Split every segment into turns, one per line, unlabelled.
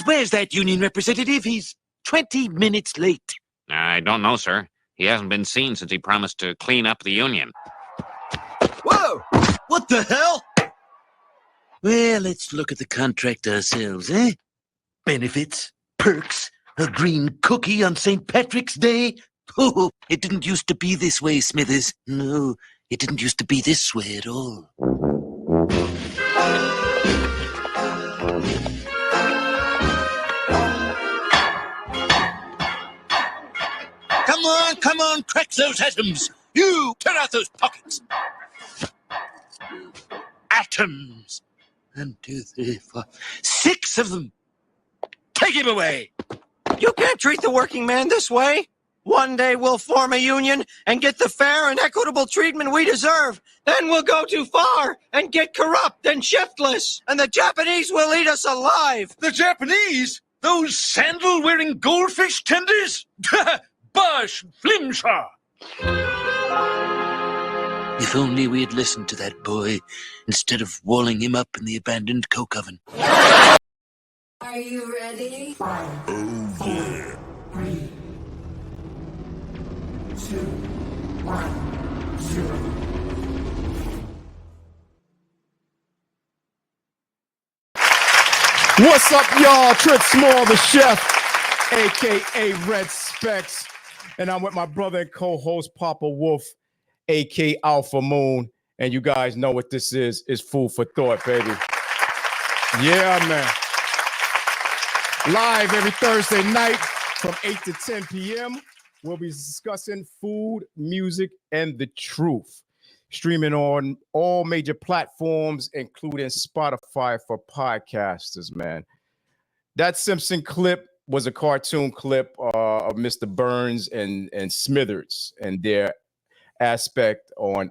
Where's that union representative? He's 20 minutes late.
I don't know, sir. He hasn't been seen since he promised to clean up the union.
Whoa! What the hell? Well, let's look at the contract ourselves, eh? Benefits, perks, a green cookie on St. Patrick's Day. Oh, it didn't used to be this way, Smithers. No, it didn't used to be this way at all. Come on, crack those atoms. You, tear out those pockets. Atoms. 1, 2, 3, 4, 6 of them. Take him away.
You can't treat the working man this way. One day we'll form a union and get the fair and equitable treatment we deserve. Then we'll go too far and get corrupt and shiftless. And the Japanese will eat us alive.
The Japanese? Those sandal-wearing goldfish tenders? Bosh, Flimshaw. If only we had listened to that boy instead of walling him up in the abandoned coke oven.
Are you ready? 5,
Oh,
4,
yeah.
3, 2, 1, 0.
What's up, y'all? Trent Small, the chef, aka Red Specs, and I'm with my brother and co-host Papa Wolf, aka Alpha Moon. And you guys know what this is. It's food for thought, baby. Yeah, man. Live every Thursday night from 8 to 10 p.m. We'll be discussing food, music, and the truth. Streaming on all major platforms, including Spotify for podcasters, man. That Simpson clip was a cartoon clip of Mr. Burns and Smithers and their aspect on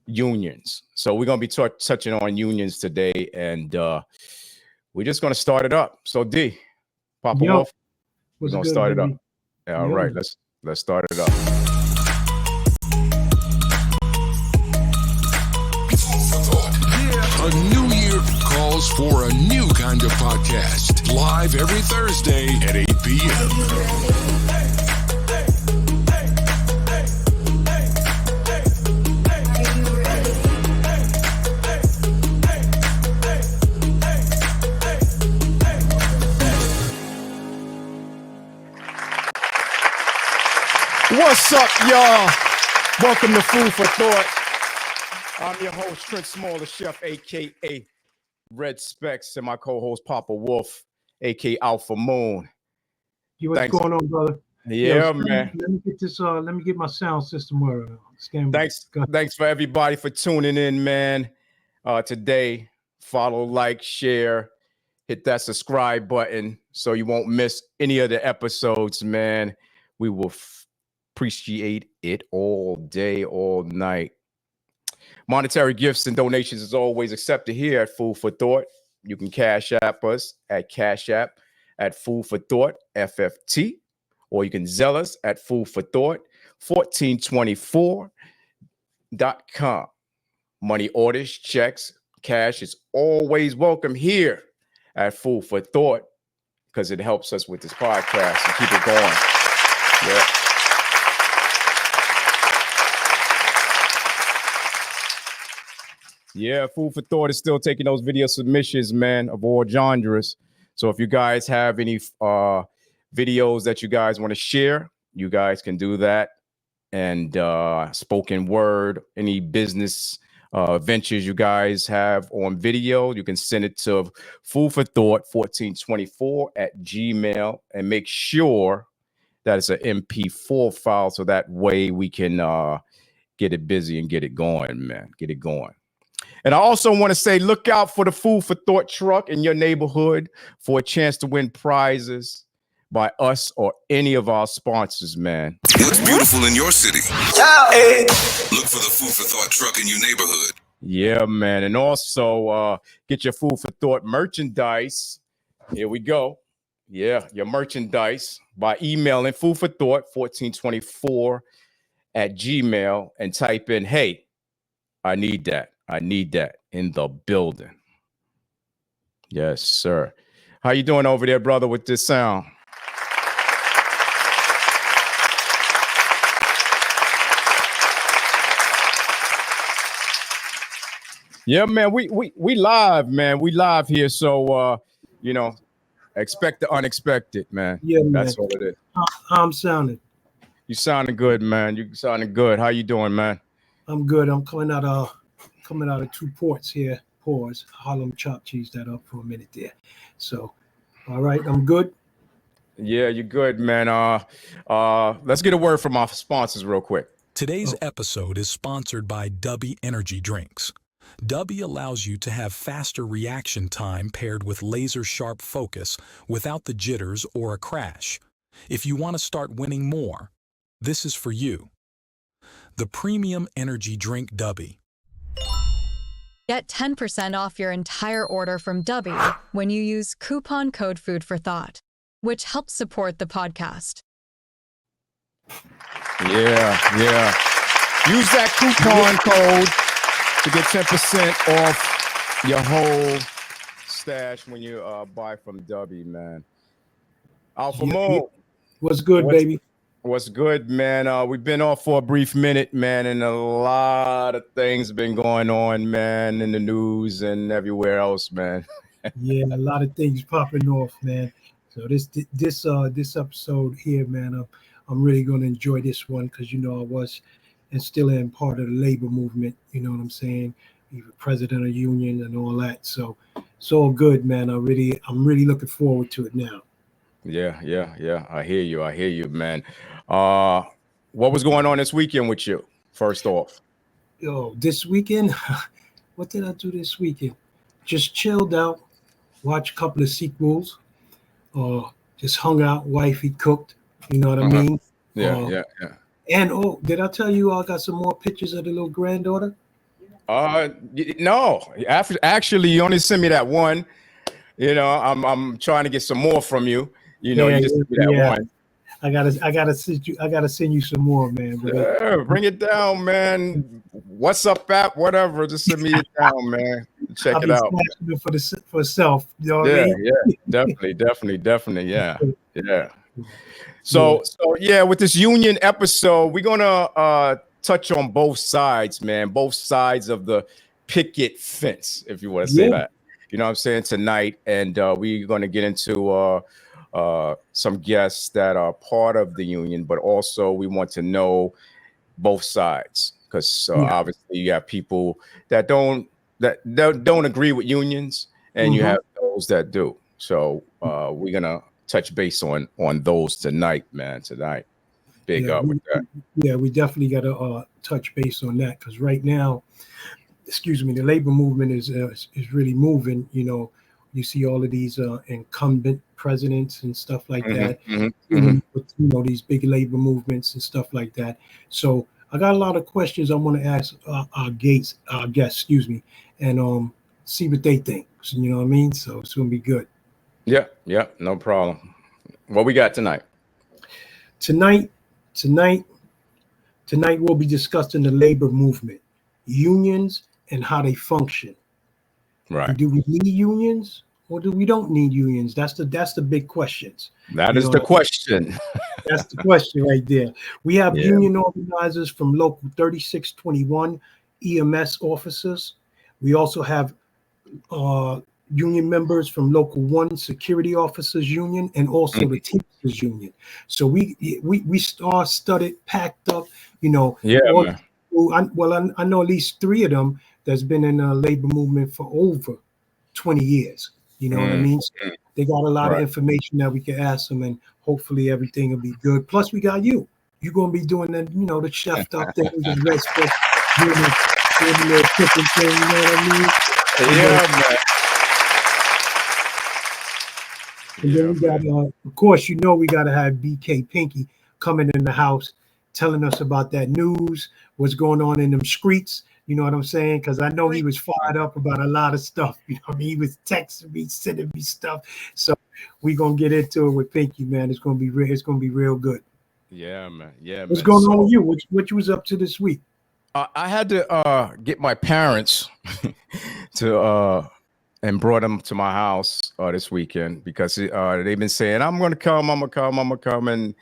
unions. So we're going to be touching on unions today, and we're just going to start it up. So D, Papa Wolf, we're going to start it up. Yeah, all right, let's start it up.
A new year calls for a new kind of podcast. Live every Thursday at 8 p.m.
What's up, y'all? Welcome to Food for Thought. I'm your host, Trent Small, the chef, a.k.a. Red Specs, and my co-host, Papa Wolf, a.k.a. Alpha Moon.
What's going on, brother?
Yeah, man.
Let me get this. Let me get my sound system working.
Thanks for everybody for tuning in, man. Today, follow, like, share, hit that subscribe button so you won't miss any of the episodes, man. We will appreciate it all day, all night. Monetary gifts and donations is always accepted here at Food for Thought. You can Cash App us at Cash App at Food for Thought FFT, or you can Zelle us at Food for Thought 1424.com. Money orders, checks, cash is always welcome here at Food for Thought because it helps us with this podcast and keep it going. Yeah. Yeah, Food for Thought is still taking those video submissions, man, of all genres. So if you guys have any videos that you guys want to share, you guys can do that. And spoken word, any business ventures you guys have on video, you can send it to Food for Thought 1424 at Gmail, and make sure that it's an MP4 file so that way we can get it busy and get it going, man. Get it going. And I also want to say, look out for the Food for Thought truck in your neighborhood for a chance to win prizes by us or any of our sponsors, man.
What's beautiful in your city? Look for the Food for Thought truck in your neighborhood.
Yeah, man. And also get your Food for Thought merchandise. Here we go. Yeah, your merchandise by emailing Food for Thought 1424 at Gmail and type in, hey, I need that. I need that in the building. Yes, sir. How you doing over there, brother, with this sound? Yeah, man, we live, man. We live here, so you know, expect the unexpected, man.
Yeah, man.
That's all it is.
How I'm sounding?
You sounding good, man. You sounding good. How you doing, man?
I'm good. I'm coming out of two ports here. Pause. Harlem chop cheese that up for a minute there. So, all right, I'm good.
Yeah, you're good, man. Let's get a word from our sponsors real quick.
Today's episode is sponsored by Dubby Energy Drinks. Dubby allows you to have faster reaction time paired with laser-sharp focus without the jitters or a crash. If you want to start winning more, this is for you. The premium energy drink Dubby.
Get 10% off your entire order from Dubby when you use coupon code Food for Thought, which helps support the podcast.
Yeah. Use that coupon code to get 10% off your whole stash when you buy from Dubby, man. Alpha Mo.
What's good, baby?
What's good, man? We've been off for a brief minute, man, and a lot of things have been going on, man, in the news and everywhere else, man.
Yeah, a lot of things popping off, man. So this episode here, man, I'm really going to enjoy this one because, you know, I was and still am part of the labor movement, you know what I'm saying? Even president of union and all that. So it's all good, man. I'm really looking forward to it now.
Yeah. I hear you, man. What was going on this weekend with you? First off.
Yo, this weekend, what did I do this weekend? Just chilled out, watched a couple of sequels, just hung out, wifey cooked, you know what I mean?
Yeah.
And did I tell you I got some more pictures of the little granddaughter?
No. Actually, you only sent me that one. You know, I'm trying to get some more from you. You know, you just sent me that one.
I gotta send you some more, man.
Yeah, bring it down, man. What's up, app? Whatever. Just send me it down, man. Check it out.
For self. You know what I mean?
Yeah. Definitely. Yeah. So with this union episode, we're gonna touch on both sides, man. Both sides of the picket fence, if you want to say that. You know what I'm saying, tonight. And we're gonna get into some guests that are part of the union, but also we want to know both sides because obviously you have people that don't agree with unions, and you have those that do. So we're gonna touch base on those tonight, man. Tonight, big up with that.
Yeah, we definitely got to touch base on that because right now, the labor movement is really moving. You know, you see all of these incumbent presidents and stuff like that. With, you know, these big labor movements and stuff like that. So I got a lot of questions I want to ask our guests, and see what they think. So, you know what I mean? So it's gonna be good.
Yeah, no problem. What we got tonight?
Tonight we'll be discussing the labor movement, unions, and how they function.
Right.
And do we need unions or do we don't need unions? That's the big questions.
That is the question.
That's the question right there. We have union organizers from local 3621 EMS officers. We also have union members from local 1 security officers union and also the Teamsters union. So we star-studded, packed up, you know. I know at least 3 of them that's been in the labor movement for over 20 years. You know what I mean? So they got a lot of information that we can ask them, and hopefully everything will be good. Plus we got you. You're gonna be doing the, you know, the chefed up things and recipe, doing the cooking thing, you know what I mean?
Man.
And then we got, of course, you know, we got to have BK Pinky coming in the house, telling us about that news, what's going on in them streets. You know what I'm saying? Because I know he was fired up about a lot of stuff. You know what I mean? He was texting me, sending me stuff. So we're going to get into it with Pinky, man. It's going to be real. It's going to be real good.
Yeah, man.
What's going on with you? What you was up to this week?
I had to get my parents to and brought him to my house this weekend because they've been saying, I'm going to come, and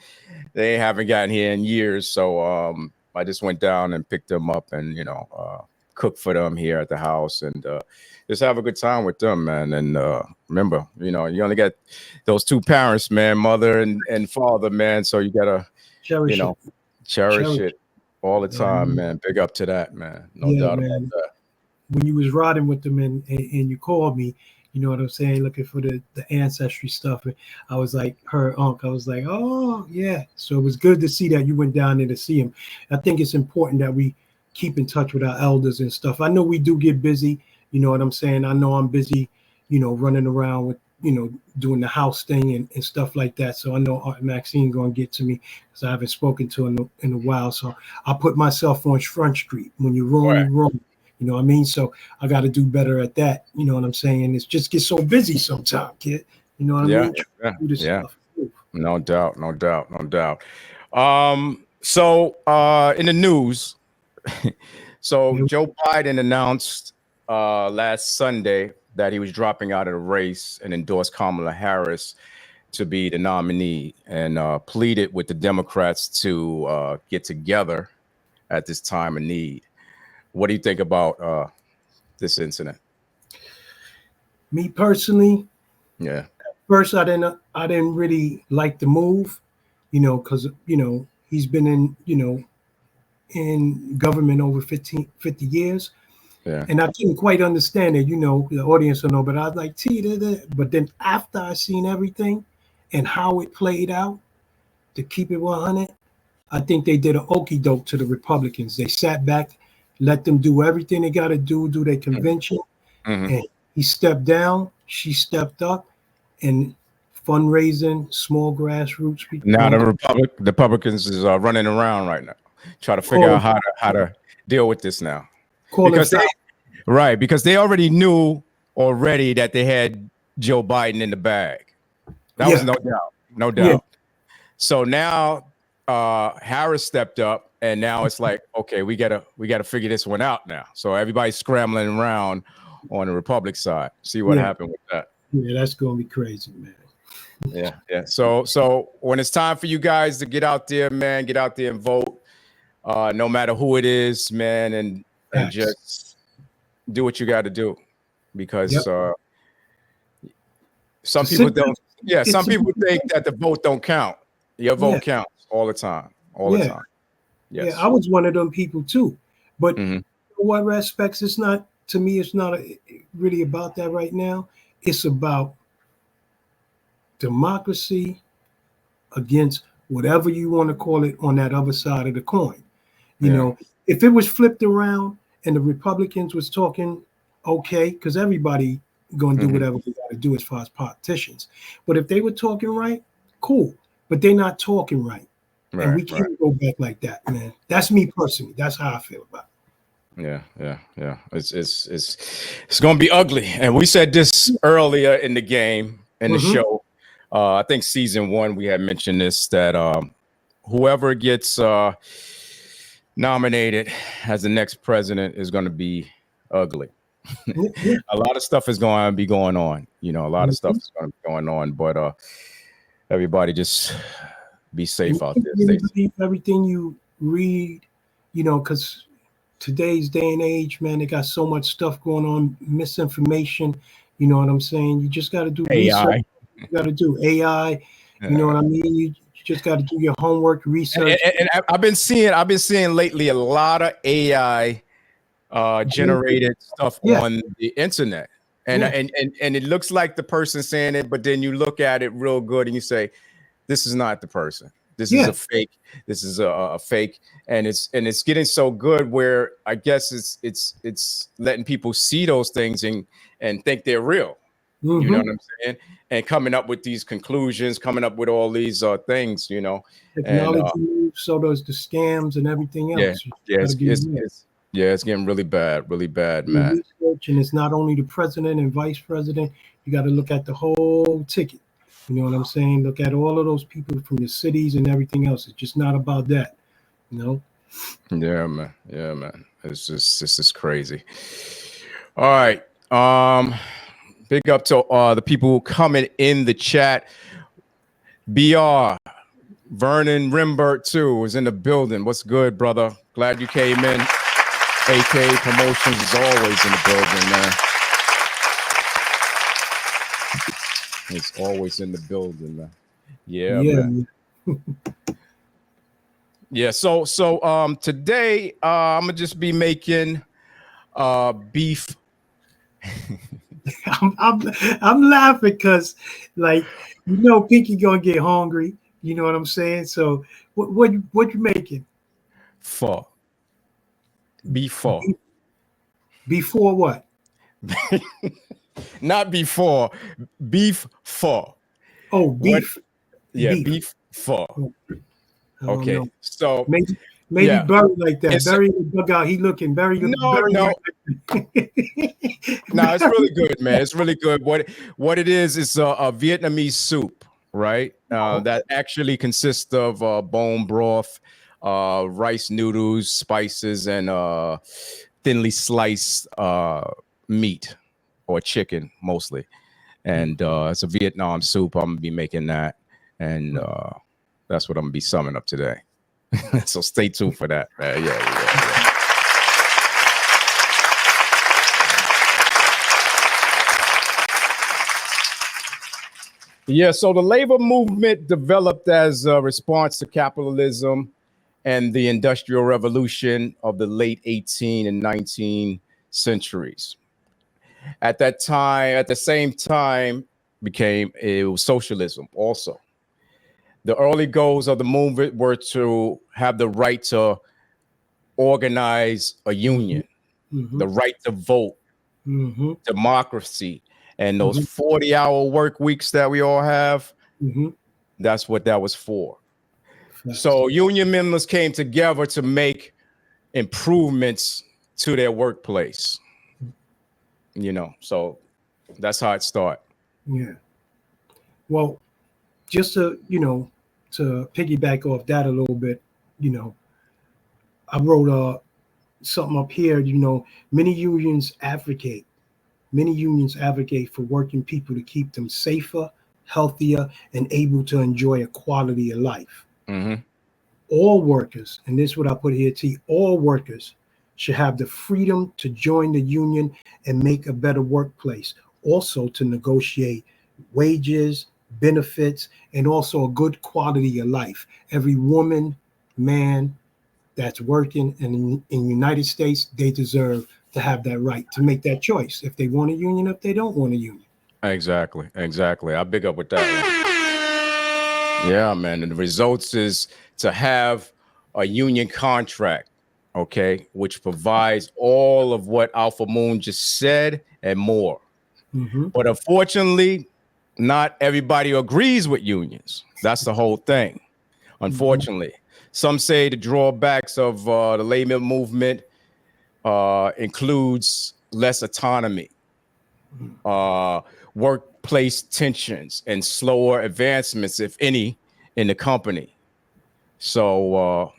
they haven't gotten here in years. So I just went down and picked them up and, cook for them here at the house and just have a good time with them, man. And remember, you only got those two parents, man, mother and father, man. So you gotta,
Cherish
cherish it all the time, man. Big up to that, man. No doubt about that.
When you was riding with them and you called me, you know what I'm saying, looking for the ancestry stuff, and I was like, her uncle, I was like, oh yeah. So it was good to see that you went down there to see him. I think it's important that we keep in touch with our elders and stuff. I know we do get busy, you know what I'm saying? I know I'm busy, running around with, doing the house thing and stuff like that. So I know Aunt Maxine going to get to me because I haven't spoken to her in a while. So I put myself on Front Street. When you're wrong, you're wrong. You know what I mean? So I got to do better at that. You know what I'm saying? It's just get so busy sometimes, kid. You know what I mean?
Yeah. No doubt. So in the news, so Joe Biden announced last Sunday that he was dropping out of the race and endorsed Kamala Harris to be the nominee and pleaded with the Democrats to get together at this time of need. What do you think about this incident?
Me personally,
at
first I didn't really like the move, because he's been in government over 50 years.
Yeah.
And I didn't quite understand it, the audience will know, but I was like, but then after I seen everything and how it played out, to keep it 100, I think they did an okie doke to the Republicans. They sat back, let them do everything they got to do their convention. And he stepped down, she stepped up, and fundraising, small grassroots people.
Now the Republicans is running around right now, trying to figure out how to deal with this now. Because they already knew that they had Joe Biden in the bag. That was no doubt. Yeah. So now Harris stepped up, and now it's like, okay, we gotta figure this one out now. So everybody's scrambling around on the Republican side. See what happened with that.
Yeah, that's gonna be crazy, man.
Yeah. So when it's time for you guys to get out there, man, get out there and vote. No matter who it is, man, and just do what you got to do, because some people don't. Yeah, some people think that the vote don't count. Your vote counts all the time. The time. Yes.
Yeah, I was one of them people too. But in what respects, it's not, to me, it's not really about that right now. It's about democracy against whatever you want to call it on that other side of the coin. You know, if it was flipped around and the Republicans was talking, okay, because everybody going to do whatever they got to do as far as politicians. But if they were talking right, cool. But they're not talking right. And we can't go back like that, man. That's me personally. That's how I feel about it.
Yeah. It's gonna be ugly. And we said this earlier in the game, in the show. I think season 1 we had mentioned this, that whoever gets nominated as the next president is going to be ugly. A lot of stuff is going to be going on. A lot of stuff is going to be going on. But everybody just be safe out there.
Believe everything you read, because today's day and age, man, they got so much stuff going on, misinformation. You know what I'm saying? You just got to do research. You got to do AI. You know what I mean? You just got to do your homework, research.
And I've been seeing lately a lot of AI generated stuff on the internet, and it looks like the person saying it, but then you look at it real good and you say, this is not the person. This is a fake. This is a fake, and it's getting so good where I guess it's letting people see those things and think they're real. You know what I'm saying? And coming up with these conclusions, coming up with all these things,
Technology moves, so does the scams and everything else.
It's getting really bad, man.
Research, and it's not only the president and vice president. You got to look at the whole ticket. You know what I'm saying? Look at all of those people from the cities and everything else. It's just not about that, Yeah, man. It's just crazy. All right.
Big up to the people coming in the chat. BR, Vernon Rimbert too is in the building. What's good, brother? Glad you came in. AK Promotions is always in the building, man. It's always in the building, man. Yeah, man. Yeah, so today I'm gonna just be making beef.
I'm laughing because, like, Pinky gonna get hungry. You know what I'm saying? So what you making?
Pho. Beef pho.
Before what?
Not before. Beef pho.
Oh, beef.
What? Yeah, beef pho. Okay, so
maybe
yeah.
buried like that. Buried in the dugout. He looking very
no.
Like
No, it's really good, man. It's really good. What it is a Vietnamese soup, right? That actually consists of bone broth, rice noodles, spices, and thinly sliced meat or chicken mostly. And it's a Vietnam soup. I'm gonna be making that, and that's what I'm gonna be summing up today. So stay tuned for that. Yeah. Yeah, so the labor movement developed as a response to capitalism and the Industrial Revolution of the late 18th and 19th centuries. At that time, at the same time, it was socialism also. The early goals of the movement were to have the right to organize a union, the right to vote, democracy, and those 40-hour work weeks that we all have, that's what that was for. So union members came together to make improvements to their workplace. So that's how it started.
Yeah. Well, just to piggyback off that a little bit, I wrote something up here. Many unions advocate for working people to keep them safer, healthier, and able to enjoy a quality of life. All workers, and this is what I put here, all workers should have the freedom to join the union and make a better workplace. Also to negotiate wages, benefits, and also a good quality of life. Every woman, man that's working in the United States, they deserve to have that right to make that choice. If they want a union, if they don't want a union.
Exactly. I big up with that one. Yeah, man. And the results is to have a union contract, okay, which provides all of what Alpha Moon just said and more. But unfortunately, not everybody agrees with unions. That's the whole thing. Unfortunately, some say the drawbacks of the labor movement includes less autonomy, workplace tensions, and slower advancements, if any, in the company. So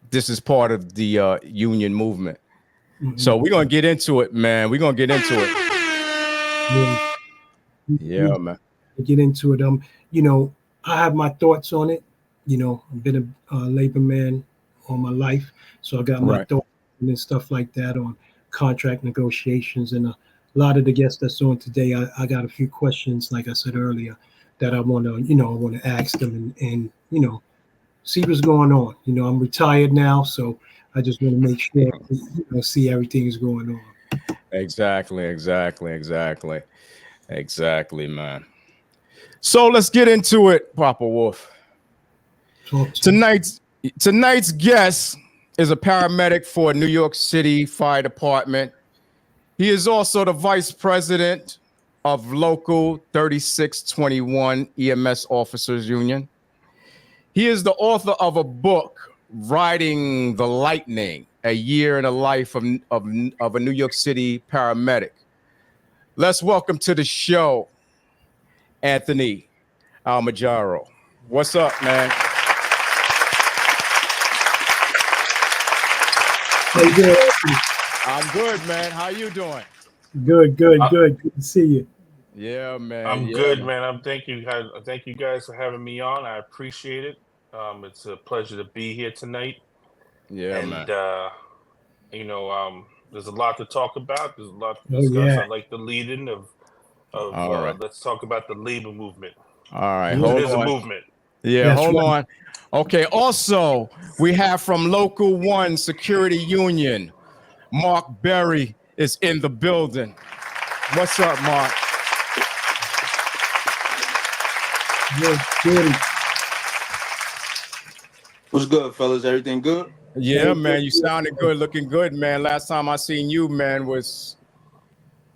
this is part of the union movement. So we're going to get into it, man. We're going to get into it. Yeah, man.
Get into it. I have my thoughts on it. I've been a labor man all my life. So I got my thoughts and stuff like that on contract negotiations. And a lot of the guests that's on today, I got a few questions, like I said earlier, that I want to ask them and see what's going on. I'm retired now, so I just want to make sure see everything is going on.
Exactly, man. So let's get into it, Papa Wolf. Tonight's guest is a paramedic for New York City Fire Department. He is also the vice president of Local 3621 EMS Officers Union. He is the author of a book, Riding the Lightning, a year in the life of a New York City paramedic. Let's welcome to the show, Anthony Almajaro. What's up, man?
How you doing?
I'm good, man. How you doing?
Good to see you.
Yeah, man.
I'm
yeah,
good,
man.
man. Thank you guys for having me on. I appreciate it. It's a pleasure to be here tonight.
Yeah,
And
man.
there's a lot to talk about. There's a lot to
Oh,
discuss.
yeah.
I like the lead-in of
All right.
let's talk about the labor movement.
All right.
Yeah.
Hold
It is a
on.
movement.
Yeah,
That's
hold
right.
on. Okay. Also, we have from Local One Security Union, Mark Berry is in the building. What's up, Mark?
Good.
What's good, fellas? Everything good?
Yeah, man. You sounded good, looking good, man. Last time I seen you, man, was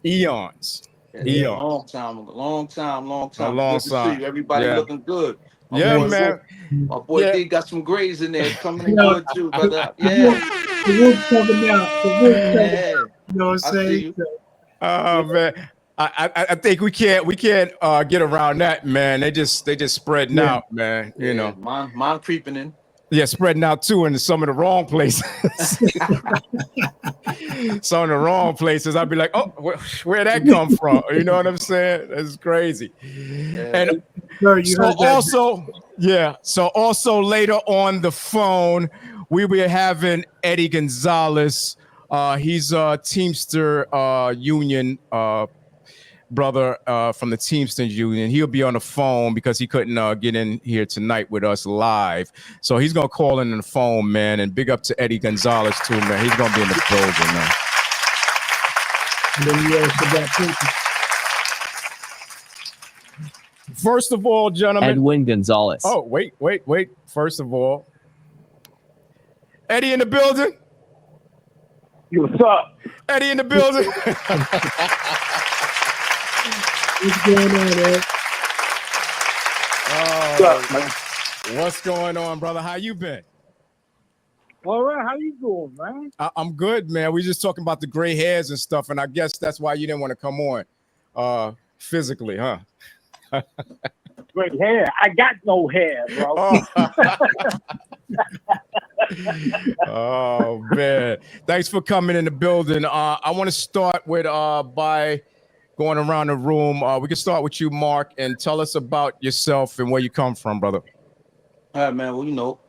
eons.
Yeah,
Eons.
long time.
A long
Good to see
time.
you. Everybody
Yeah.
looking good.
Yeah,
boy,
man.
My boy
Yeah.
D got some grays in there coming in
Yeah.
good too, brother.
The wood's coming out.
Yeah.
You know what
I
I'm
see
saying?
you.
Oh man. I think we can't get around that, man. They just spreading
Yeah.
out, man. You know.
Mine creeping in.
Yeah, spreading out too in some of the wrong places. Some of the wrong places. I'd be like, oh, where'd that come from? You know what I'm saying? That's crazy. And
Sir, you
so
heard that.
also, yeah. So also later on the phone, we were having Eddie Gonzalez. He's a Teamster union brother from the Teamsters Union. He'll be on the phone because he couldn't get in here tonight with us live. So he's gonna call in the phone, man. And big up to Eddie Gonzalez too, man. He's gonna be in the building, man.
And then you also got Pinky.
First of all, gentlemen.
Edwin Gonzalez.
Oh, wait. First of all, Eddie in the building.
What's up?
Eddie in the building.
What's going on, Ed?
Oh,
What's up, man?
what's going on, brother? How you been?
All right, how you doing, man?
I'm good, man. We just talking about the gray hairs and stuff, and I guess that's why you didn't want to come on physically, huh?
Great hair. I got no hair, bro.
Oh man, thanks for coming in the building. I want to start with by going around the room. We can start with you, Mark, and tell us about yourself and where you come from, brother.
All right, man. Well, you know,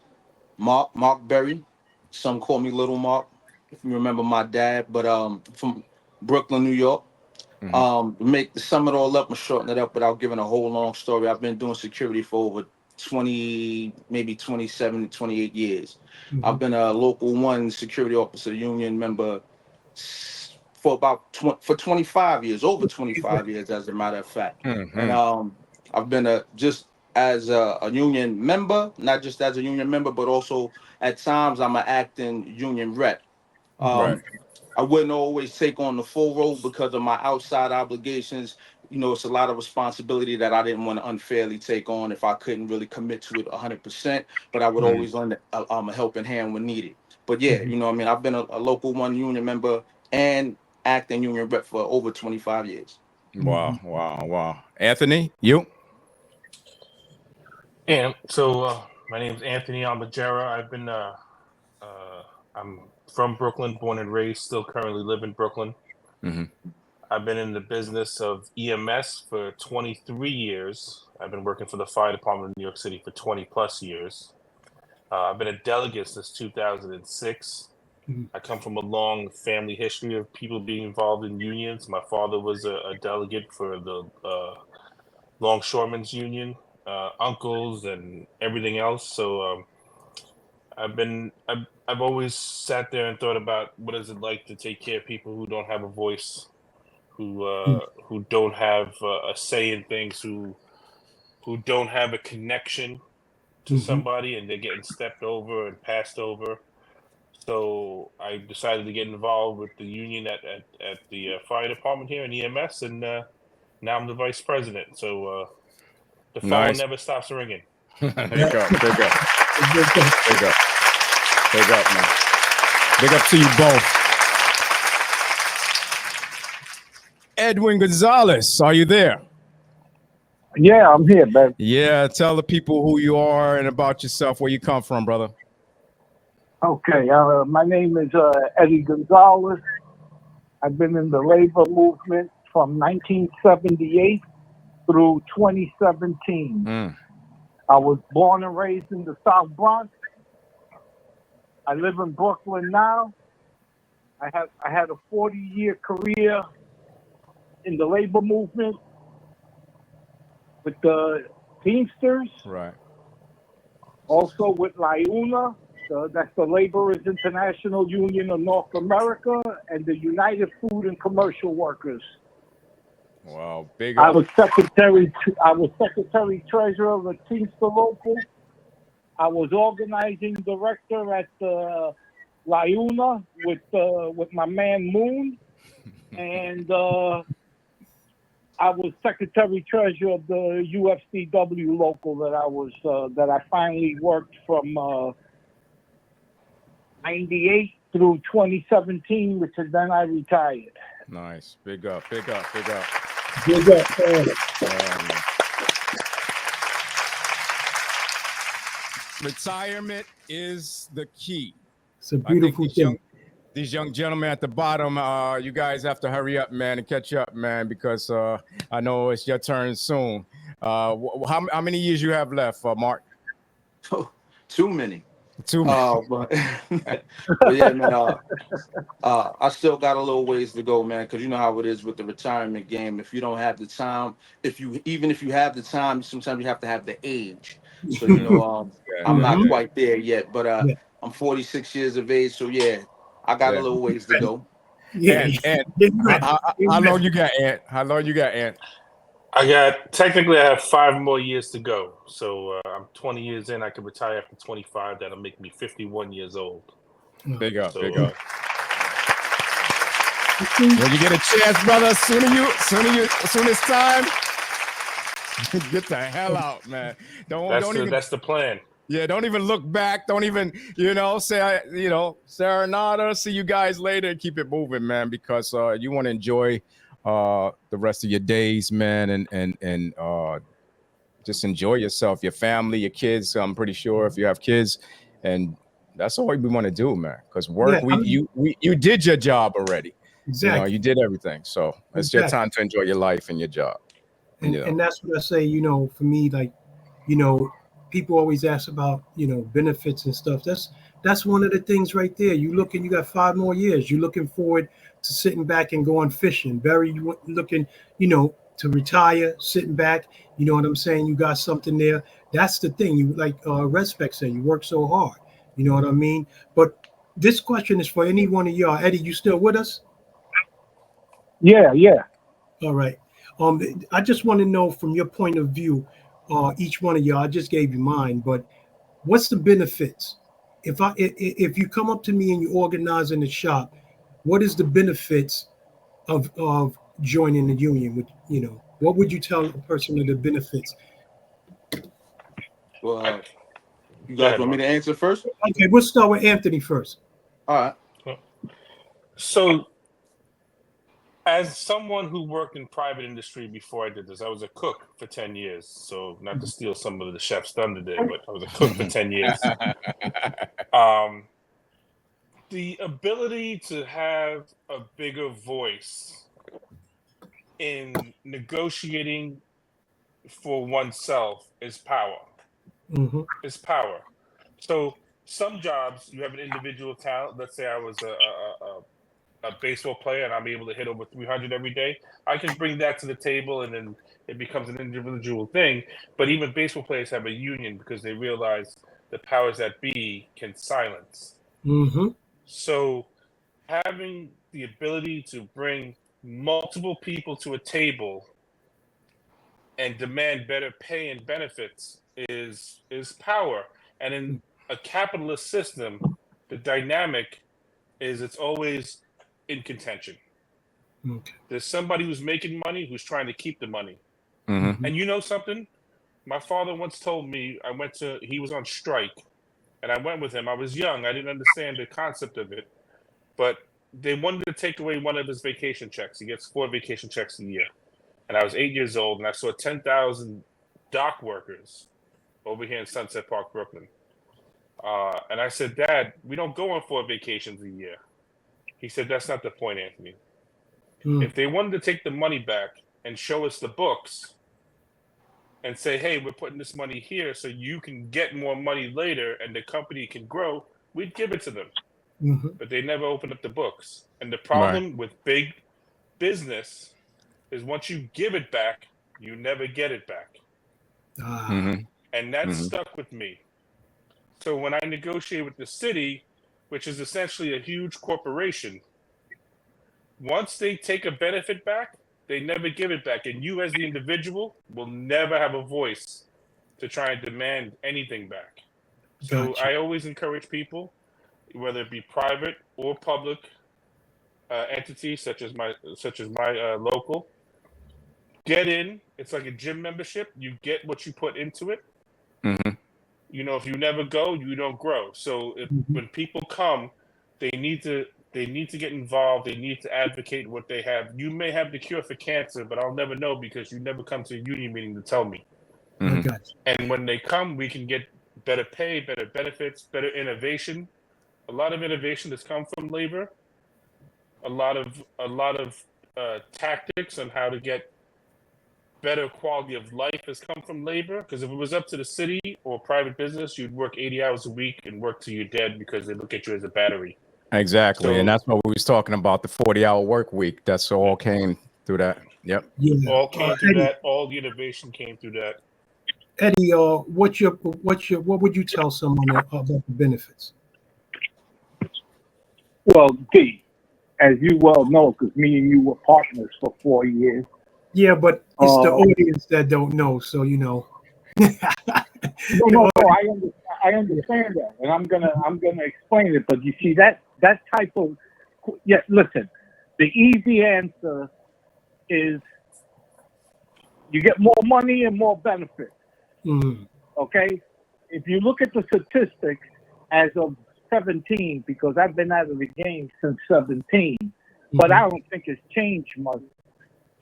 Mark Berry. Some call me Little Mark, if you remember my dad, but from Brooklyn, New York. To sum it all up and shorten it up without giving a whole long story, I've been doing security for over 20, maybe 27, 28 years. I've been a Local One security officer union member for about 25 years, over 25 years, as a matter of fact. And I've been just as a union member, not just as a union member, but also at times I'm an acting union rep.
Right.
I wouldn't always take on the full role because of my outside obligations. You know, it's a lot of responsibility that I didn't want to unfairly take on if I couldn't really commit to it 100%, but I would always lend a helping hand when needed. But yeah, you know what I mean? I've been a Local One union member and acting union rep for over 25 years.
Wow. Anthony, you?
And so my name is Anthony Almajera. I've been I'm from Brooklyn, born and raised, still currently live in Brooklyn. I've been in the business of EMS for 23 years. I've been working for the fire department of New York City for 20 plus years. I've been a delegate since 2006. I come from a long family history of people being involved in unions. My father was a delegate for the Longshoremen's Union, uncles and everything else. So I've always sat there and thought about what is it like to take care of people who don't have a voice, who don't have a say in things, who don't have a connection to somebody, and they're getting stepped over and passed over. So I decided to get involved with the union at the fire department here in EMS, and now I'm the vice president. So the phone never stops ringing.
Big up, man. Big up to you both. Edwin Gonzalez, are you there?
Yeah, I'm here, man.
Yeah, tell the people who you are and about yourself, where you come from, brother.
Okay, my name is Eddie Gonzalez. I've been in the labor movement from 1978 through 2017. I was born and raised in the South Bronx. I live in Brooklyn now. I had a 40-year career in the labor movement with the Teamsters.
Right.
Also with LIUNA, that's the Laborers International Union of North America, and the United Food and Commercial Workers.
Wow, big
I
up.
was secretary treasurer of the Teamster Local. I was organizing director at LIUNA with my man Moon, and I was secretary treasurer of the UFCW local that I finally worked from 98 through 2017, which is then I retired.
Nice. Big up, big up, big up.
Big up.
Retirement is the key.
It's a beautiful thing.
These young gentlemen at the bottom, you guys have to hurry up, man, and catch up, man, because I know it's your turn soon. How many years you have left, Mark?
Too many.
Too many.
But yeah, man. I still got a little ways to go, man, because you know how it is with the retirement game. If you don't have the time, even if you have the time, sometimes you have to have the age. So you know, I'm not quite there yet, but I'm 46 years of age, so yeah, I got a little ways to go.
Yeah. And how long you got, Ant? How long you got, Ant?
Technically, I have 5 more years to go. So I'm 20 years in. I can retire after 25. That'll make me 51 years old.
Big up,
So,
big up. When you get a chance, brother, as soon as time, get the hell out, man.
That's the plan.
Yeah, don't even look back. Don't even, say, Serenata, see you guys later, and keep it moving, man, because you want to enjoy the rest of your days, man, and just enjoy yourself, your family, your kids. I'm pretty sure if you have kids, and that's all we want to do, man. Because work, you did your job already.
Exactly.
You did everything. So it's your time to enjoy your life and your job.
And that's what I say, for me, like, people always ask about, benefits and stuff. That's one of the things right there. You got 5 more years. You're looking forward to sitting back and going fishing. Barry, you looking, to retire, sitting back. You know what I'm saying? You got something there. That's the thing. You like Respect said, you work so hard. You know what I mean? But this question is for any one of y'all. Eddie, you still with us?
Yeah.
All right. I just want to know from your point of view, each one of y'all. I just gave you mine, but what's the benefits? If you come up to me and you organize in the shop, what is the benefits of joining the union? What would you tell a person of the benefits?
Well, you guys want me to answer first?
Okay, we'll start with Anthony first.
All right.
So, as someone who worked in private industry before I did this, I was a cook for 10 years. So, not to steal some of the chef's thunder there, but I was a cook for 10 years. The ability to have a bigger voice in negotiating for oneself is power.
Mm-hmm.
It's power. So some jobs you have an individual talent. Let's say I was a baseball player and I'm able to hit over 300 every day. I can bring that to the table and then it becomes an individual thing. But even baseball players have a union because they realize the powers that be can silence.
Mm-hmm.
So having the ability to bring multiple people to a table and demand better pay and benefits is power. And in a capitalist system, the dynamic is it's always in contention.
Okay.
There's somebody who's making money who's trying to keep the money.
Mm-hmm.
And you know something? My father once told me he was on strike and I went with him. I was young. I didn't understand the concept of it, but they wanted to take away one of his vacation checks. He gets 4 vacation checks a year. And I was 8 years old and I saw 10,000 dock workers over here in Sunset Park, Brooklyn. And I said, Dad, we don't go on 4 vacations a year. He said, that's not the point, Anthony. If they wanted to take the money back and show us the books and say, hey, we're putting this money here so you can get more money later and the company can grow, we'd give it to them. But they never open up the books. And the problem with big business is once you give it back, you never get it back. And that stuck with me. So when I negotiate with the city, which is essentially a huge corporation, once they take a benefit back, they never give it back. And you as the individual will never have a voice to try and demand anything back. So I always encourage people, whether it be private or public entities such as my local, get in. It's like a gym membership. You get what you put into it. You know, if you never go, you don't grow. So when people come, they need to get involved. They need to advocate what they have. You may have the cure for cancer, but I'll never know because you never come to a union meeting to tell me. And when they come, we can get better pay, better benefits, better innovation. A lot of innovation has come from labor. A lot of tactics on how to get better quality of life has come from labor. Because if it was up to the city or private business, you'd work 80 hours a week and work till you're dead because they look at you as a battery.
Exactly.
So,
and that's what we was talking about, the 40-hour work week. That's all came through that. Yep.
All came through that. All the innovation came through that.
Eddie, what would you tell someone about the benefits?
Well, D, as you well know, because me and you were partners for 4 years.
Yeah, but it's the audience that don't know, so you know.
No, I understand that, and I'm gonna explain it. But you see that type of listen, the easy answer is you get more money and more benefits. Okay, if you look at the statistics as of 17, because I've been out of the game since 17, but I don't think it's changed much.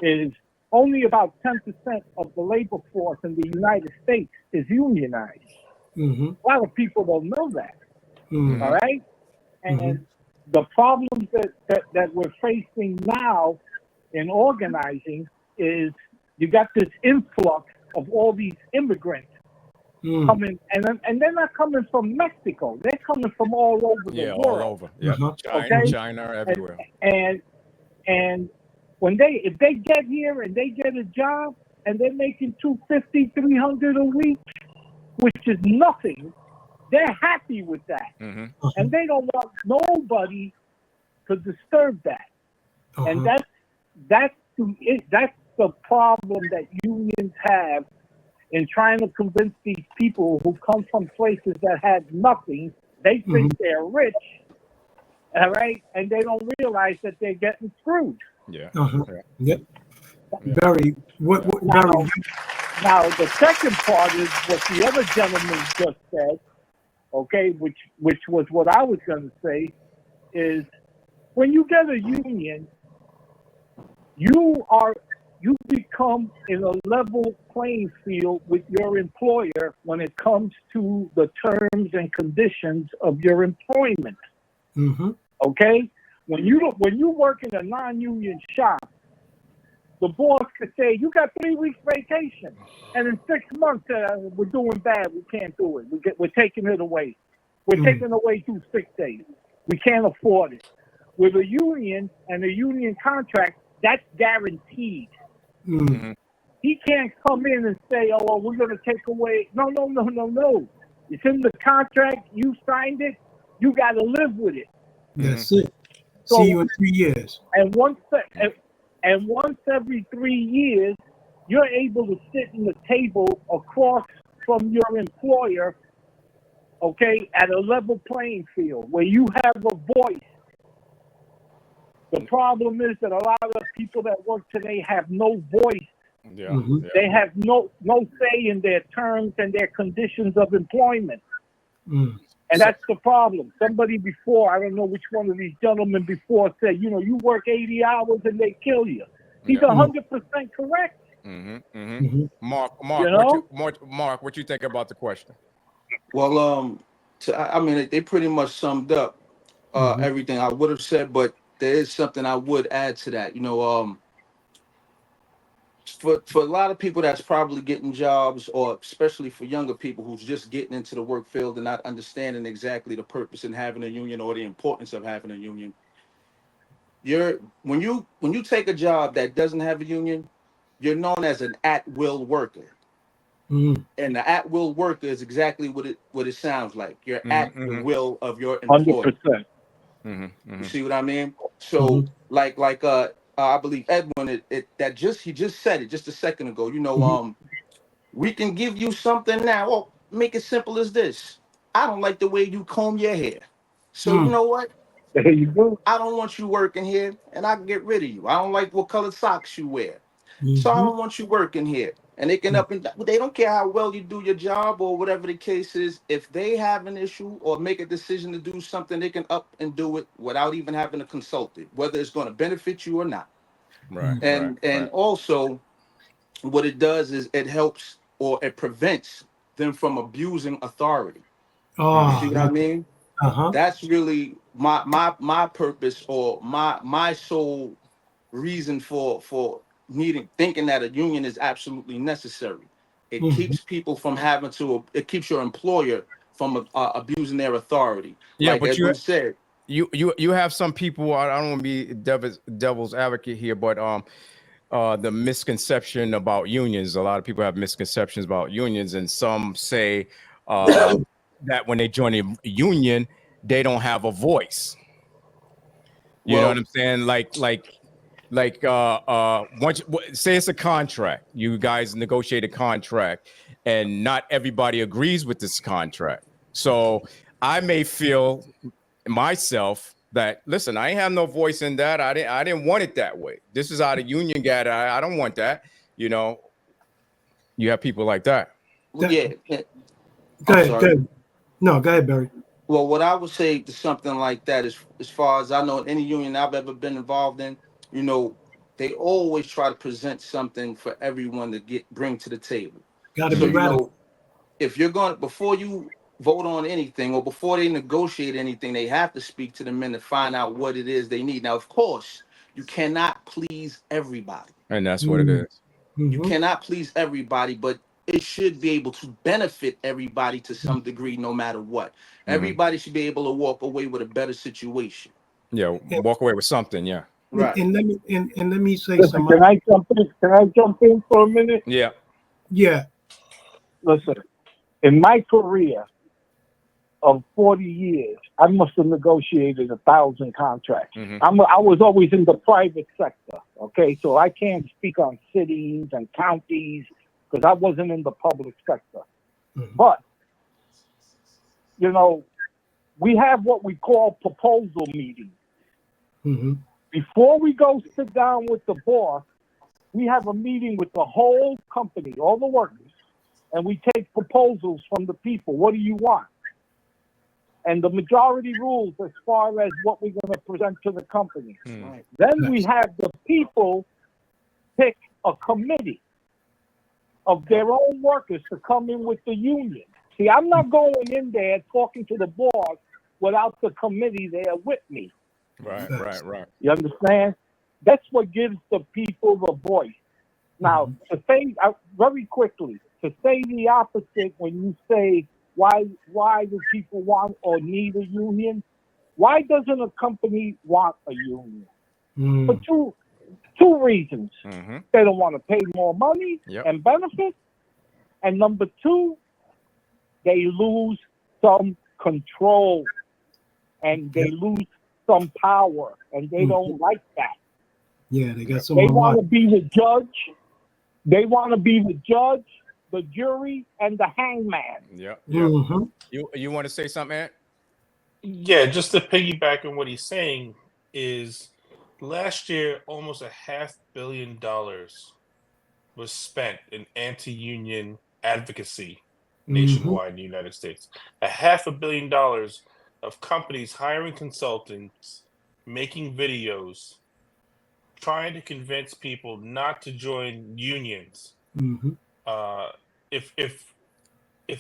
Is only about 10% of the labor force in the United States is unionized. A lot of people don't know that. All right? And the problems that we're facing now in organizing is you got this influx of all these immigrants coming, and they're not coming from Mexico. They're coming from all over the world.
All over. Yeah. China, everywhere.
And if they get here and they get a job and they're making $250, $300 a week, which is nothing, they're happy with that. And they don't want nobody to disturb that. And that's the problem that unions have in trying to convince these people who come from places that had nothing. They think they're rich, all right, and they don't realize that they're getting screwed.
Yep.
Very. Now the second part is what the other gentleman just said. Okay, which was what I was going to say, is when you get a union, you become in a level playing field with your employer when it comes to the terms and conditions of your employment. Okay, when you work in a non-union shop, the boss could say, you got 3 weeks vacation, and in 6 months we're doing bad, we can't do it, we're taking it away, taking away 2 sick days, we can't afford it. With a union and a union contract, that's guaranteed. He can't come in and say, oh, well, we're going to take away. No. It's in the contract. You signed it. You got to live with it.
That's it.
So,
see you in 3 years.
And once every 3 years, you're able to sit in the table across from your employer, okay, at a level playing field where you have a voice. The problem is that a lot of people that work today have no voice. They have no say in their terms and their conditions of employment. And that's the problem. Somebody before, I don't know which one of these gentlemen before said, you work 80 hours and they kill you. He's 100% correct.
Mark, what you think about the question?
Well, I mean, they pretty much summed up everything I would have said, but there is something I would add to that. For a lot of people that's probably getting jobs, or especially for younger people who's just getting into the work field and not understanding exactly the purpose in having a union or the importance of having a union. When you take a job that doesn't have a union, you're known as an at-will worker.
Mm.
And the at-will worker is exactly what it sounds like. You're at the will of your
100%.
employer.
Mm-hmm.
You see what I mean? So like I believe Edwin he just said it just a second ago. We can give you something now. Well, make it simple as this. I don't like the way you comb your hair. So you know what?
There you go.
I don't want you working here, and I can get rid of you. I don't like what colored socks you wear. So I don't want you working here. And they can they don't care how well you do your job or whatever the case is. If they have an issue or make a decision to do something, they can up and do it without even having to consult it, whether it's going to benefit you or not.
Right.
And also what it does is it helps or it prevents them from abusing authority. You see what I mean? That's really my purpose, or my sole reason for thinking that a union is absolutely necessary. It keeps people from it keeps your employer from abusing their authority.
Yeah,
like
but
Edwin said,
you have some people. I don't want to be devil's advocate here, but the misconception about unions. A lot of people have misconceptions about unions, and some say that when they join a union, they don't have a voice. You know what I'm saying? Like once say it's a contract, you guys negotiate a contract, and not everybody agrees with this contract. So I may feel myself that, listen, I ain't have no voice in that. I didn't want it that way. This is how the union got it. I don't want that. You have people like that.
Well, yeah.
Go ahead. No, go ahead, Barry.
Well, what I would say to something like that is, as far as I know, any union I've ever been involved in, they always try to present something for everyone to bring to the table.
Gotta be radical.
If you're going, before you vote on anything or before they negotiate anything, they have to speak to the men to find out what it is they need. Now, of course, you cannot please everybody.
And that's what it is.
You cannot please everybody, but it should be able to benefit everybody to some degree, no matter what. Everybody should be able to walk away with a better situation.
Yeah, walk away with something. Yeah.
Right.
And let me say
Listen,
something.
Can I jump in for a minute?
Yeah.
Yeah.
Listen, in my career of 40 years, I must have negotiated 1,000 contracts. I was always in the private sector. Okay, so I can't speak on cities and counties because I wasn't in the public sector. But we have what we call proposal meetings. Before we go sit down with the boss, we have a meeting with the whole company, all the workers, and we take proposals from the people. What do you want? And the majority rules as far as what we're going to present to the company. Then we have the people pick a committee of their own workers to come in with the union. See, I'm not going in there talking to the boss without the committee there with me.
Right.
You understand? That's what gives the people the voice. Now, to say very quickly, to say the opposite when you say why do people want or need a union? Why doesn't a company want a union? For two reasons. They don't want to pay more money and benefits. And number two, they lose some control and they lose some power, and they don't like that.
Yeah, they got some.
They want to be the judge. They want to be the judge, the jury, and the hangman.
Yeah. You want to say something, Ant?
Yeah, just to piggyback on what he's saying is, last year almost $500 million was spent in anti-union advocacy nationwide in the United States. $500 million of companies hiring consultants, making videos, trying to convince people not to join unions. If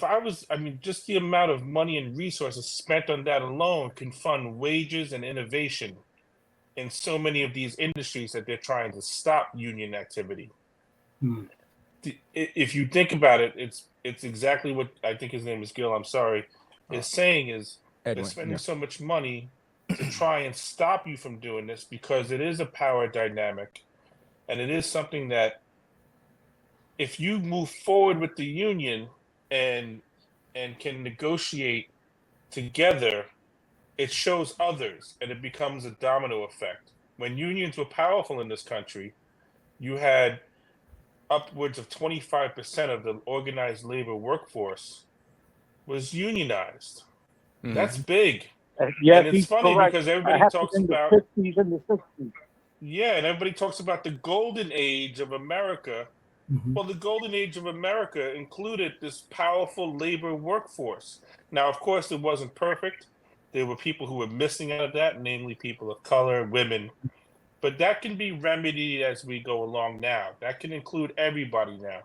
I was, just the amount of money and resources spent on that alone can fund wages and innovation in so many of these industries that they're trying to stop union activity.
Hmm.
If you think about it, it's exactly what I think his name is Gil. I'm sorry, is saying is
Edwin,
they're spending
yeah.
so much money to try and stop you from doing this because it is a power dynamic, and it is something that if you move forward with the union and can negotiate together, it shows others and it becomes a domino effect. When unions were powerful in this country, you had upwards of 25% of the organized labor workforce was unionized. That's big.
Yes,
And it's
he's
funny
correct.
because
I
everybody
happened
talks
in the
about
50s and the 60s.
yeah, and everybody talks about the golden age of America.
Mhm.
Well, the golden age of America included this powerful labor workforce. Now, of course, it wasn't perfect. There were people who were missing out of that, namely people of color, women. But that can be remedied as we go along now. That can include everybody now.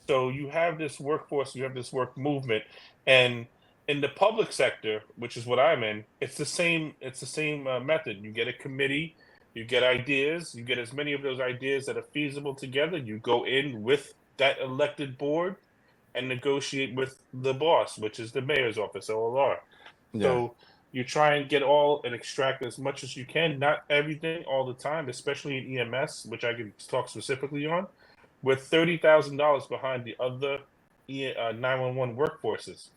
So you have this workforce, you have this work movement, and in the public sector, which is what I'm in, it's the same. It's the same method. You get a committee, you get ideas, you get as many of those ideas that are feasible together. You go in with that elected board and negotiate with the boss, which is the mayor's office, OLR.
Yeah.
So you try and get all and extract as much as you can, not everything all the time, especially in EMS, which I can talk specifically on, with $30,000 behind the other 911 workforces.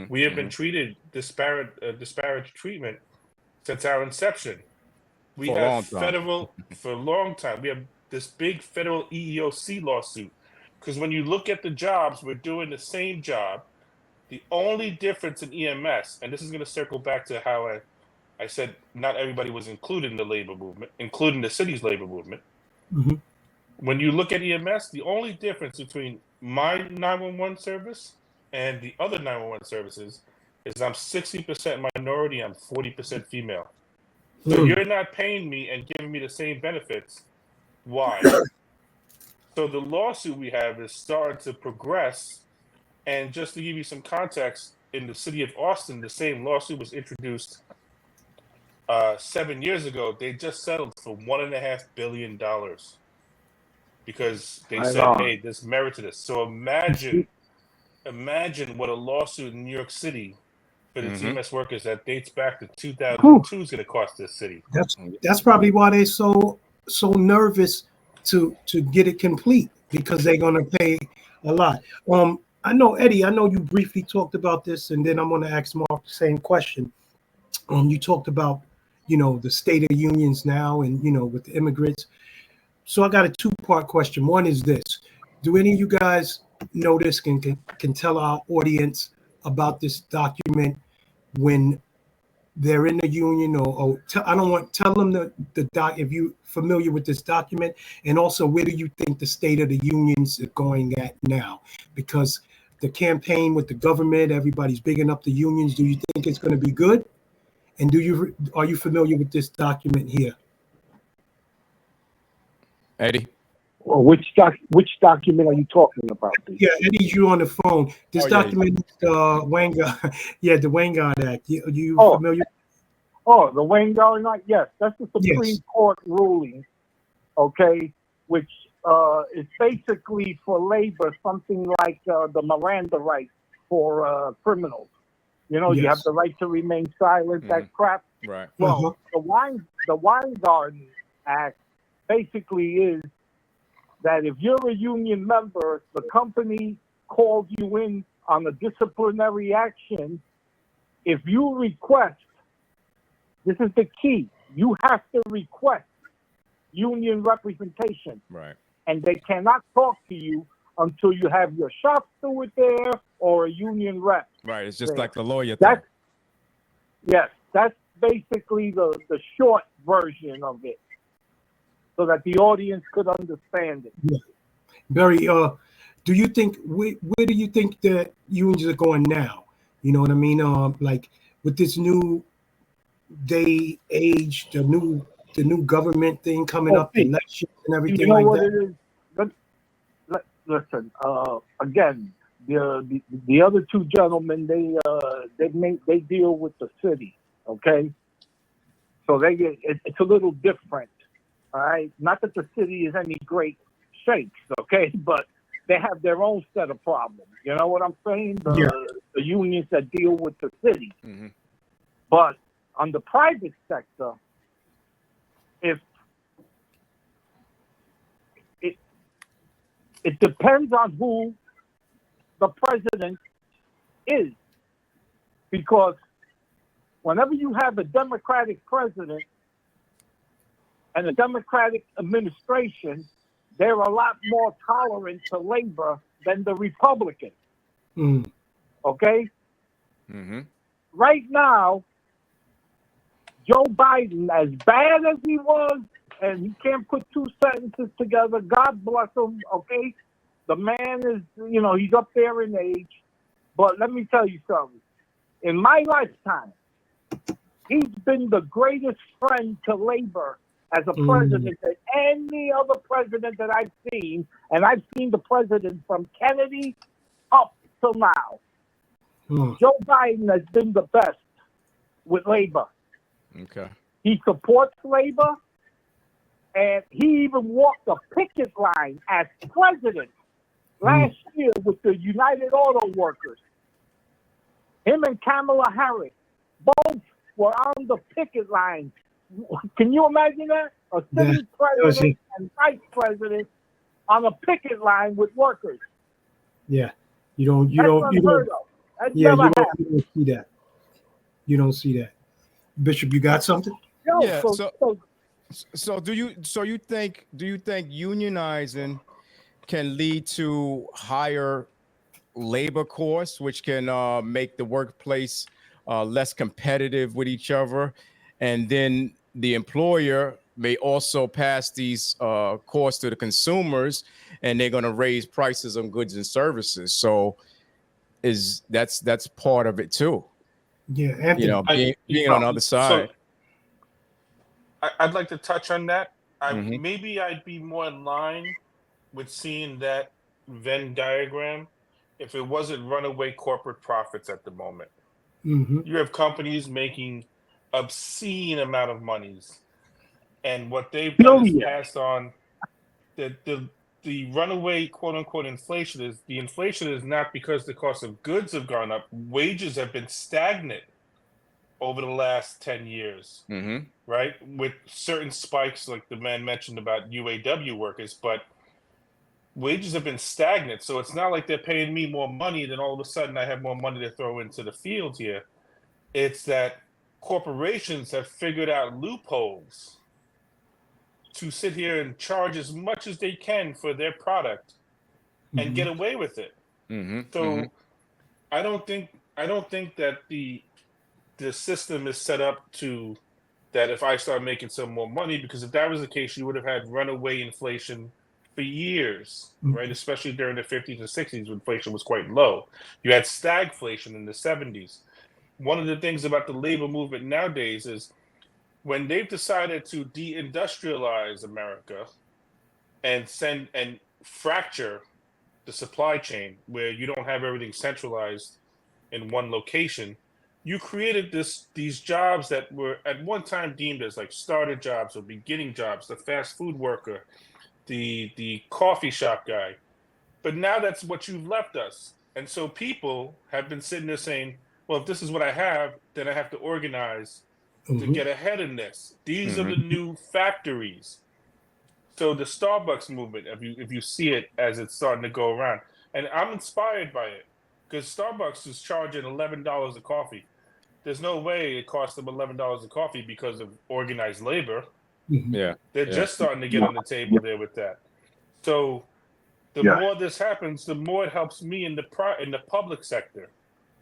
We have been treated disparate treatment since our inception. We
For a
have
long time.
for a long time. We have this big federal EEOC lawsuit because when you look at the jobs, we're doing the same job. The only difference in EMS, and this is going to circle back to how I said not everybody was included in the labor movement, including the city's labor movement.
Mhm.
When you look at EMS, the only difference between my 911 service and the other 911 services is I'm 60% minority, I'm 40% female. So
Hmm.
you're not paying me and giving me the same benefits. Why? So the lawsuit we have is starting to progress. And just to give you some context, in the city of Austin, the same lawsuit was introduced 7 years ago. They just settled for $1.5 billion because they
Right
said,
on.
"Hey, there's merit to this." So imagine what a lawsuit in New York City for the TMS workers that dates back to 2002 is going to cost this city.
That's probably why they're so nervous to get it complete, because they're gonna pay a lot. I know, Eddie, I know you briefly talked about this, and then I'm gonna ask Mark the same question. You talked about, the state of unions now, and with the immigrants. So I got a two-part question. One is this: do any of you guys notice, can tell our audience about this document when they're in the union, or I don't want, tell them the doc, if you familiar with this document, and also where do you think the state of the unions are going at now? Because the campaign with the government, everybody's bigging up the unions. Do you think it's going to be good? And are you familiar with this document here?
Eddie?
Well, which document are you talking about?
Yeah, Eddie, you on the phone. This
Oh, yeah,
document, Wangard, yeah, the Wangard Act. You
Oh.
familiar?
Oh, the Wangard Act? Yes, that's the Supreme Court ruling, okay, which is basically for labor, something like the Miranda rights for criminals. You have the right to remain silent, that crap.
Right.
Well, the Weingarten Act basically is that if you're a union member, the company calls you in on a disciplinary action. If you request, this is the key, you have to request union representation.
Right.
And they cannot talk to you until you have your shop steward there or a union rep.
Right. It's just
there.
like the lawyer thing.
That's basically the short version of it, so that the audience could understand it.
Yeah. Barry, do you think where do you think the unions are going now? You know what I mean? Like with this new day age, the new government thing coming up, elections and everything
You know
like
what
that.
it is? Listen, again, the other two gentlemen, they deal with the city, okay? So it's a little different. All right. Not that the city is any great shakes, okay, but they have their own set of problems. You know what I'm saying? The unions that deal with the city.
Mm-hmm.
But on the private sector, if it depends on who the president is, because whenever you have a Democratic president and a Democratic administration, they're a lot more tolerant to labor than the Republican.
Mm.
Okay?
Mm-hmm.
Right now, Joe Biden, as bad as he was, and he can't put two sentences together, God bless him, okay? The man is, he's up there in age. But let me tell you something. In my lifetime, he's been the greatest friend to labor as a president than any other president that I've seen. And I've seen the president from Kennedy up till now. Joe Biden has been the best with labor.
Okay.
He supports labor, and he even walked a picket line as president last year with the United Auto Workers. Him and Kamala Harris both were on the picket line. Can you imagine that? A city president and vice president on a picket line with workers.
Yeah. You don't see that. You don't see that. Bishop, you got something?
Yeah. So do you think unionizing can lead to higher labor costs, which can make the workplace less competitive with each other, and then the employer may also pass these costs to the consumers, and they're going to raise prices on goods and services? So that's part of it too.
Yeah, Anthony.
Being on the other side.
So I'd like to touch on that. Maybe I'd be more in line with seeing that Venn diagram if it wasn't runaway corporate profits at the moment.
Mm-hmm.
You have companies making obscene amount of monies, and what they've done is passed on the runaway quote unquote inflation is not because the cost of goods have gone up. Wages have been stagnant over the last 10 years, right? With certain spikes like the man mentioned about UAW workers, but wages have been stagnant. So it's not like they're paying me more money, then all of a sudden I have more money to throw into the field here. It's that corporations have figured out loopholes to sit here and charge as much as they can for their product and get away with it. So I don't think that the system is set up to that if I start making some more money, because if that was the case, you would have had runaway inflation for years, right? Especially during the 50s and 60s, when inflation was quite low. You had stagflation in the 70s. One of the things about the labor movement nowadays is when they've decided to deindustrialize America and fracture the supply chain where you don't have everything centralized in one location, you created these jobs that were at one time deemed as like starter jobs or beginning jobs, the fast food worker, the coffee shop guy. But now that's what you've left us. And so people have been sitting there saying, well, if this is what I have, then I have to organize to get ahead in this. These are the new factories. So the Starbucks movement, if you see it as it's starting to go around, and I'm inspired by it because Starbucks is charging $11 a coffee. There's no way it costs them $11 a coffee because of organized labor. They're just starting to get on the table there with that. So the more this happens, the more it helps me in the public sector.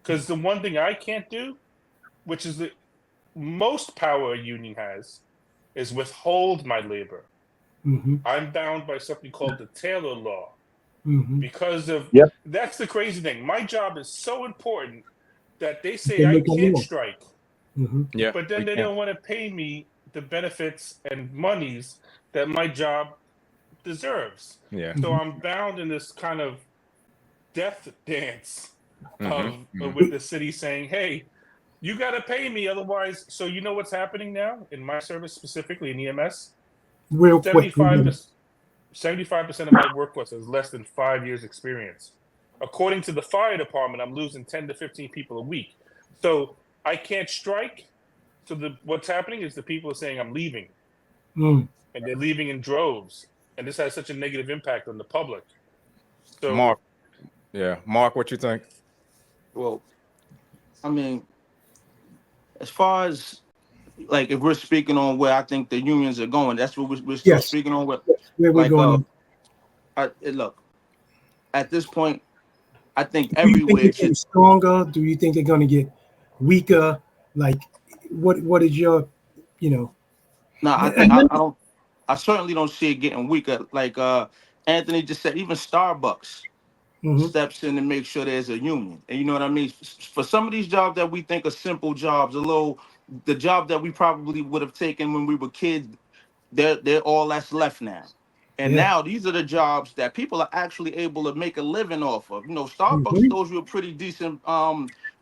Because the one thing I can't do, which is the most power a union has, is withhold my labor. I'm bound by something called the Taylor Law. Because of that's the crazy thing. My job is so important that they say I can't strike. But then they don't want to pay me the benefits and monies that my job deserves. So I'm bound in this kind of death dance with the city saying, hey, You got to pay me, otherwise. So you know what's happening now in my service, specifically in EMS?
Real quick.
75% of my workforce has less than 5 years experience. According to the fire department, I'm losing 10 to 15 people a week. So I can't strike. So what's happening is the people are saying I'm leaving. And they're leaving in droves. And this has such a negative impact on the public. So
Mark. Yeah. Mark, what you think?
Well, I mean, as far as like if we're speaking on where I think the unions are going, that's what we're still speaking on. Where
we're
like
going.
Look, at this point, I think
Do you think
everywhere
they're getting stronger? Do you think they're going to get weaker? Like, what is your,
No, I don't. I certainly don't see it getting weaker. Like Anthony just said, even Starbucks steps in to make sure there's a union. And you know what I mean? For some of these jobs that we think are simple jobs, the job that we probably would have taken when we were kids, they're all that's left now. And now these are the jobs that people are actually able to make a living off of. You know, Starbucks throws you a pretty decent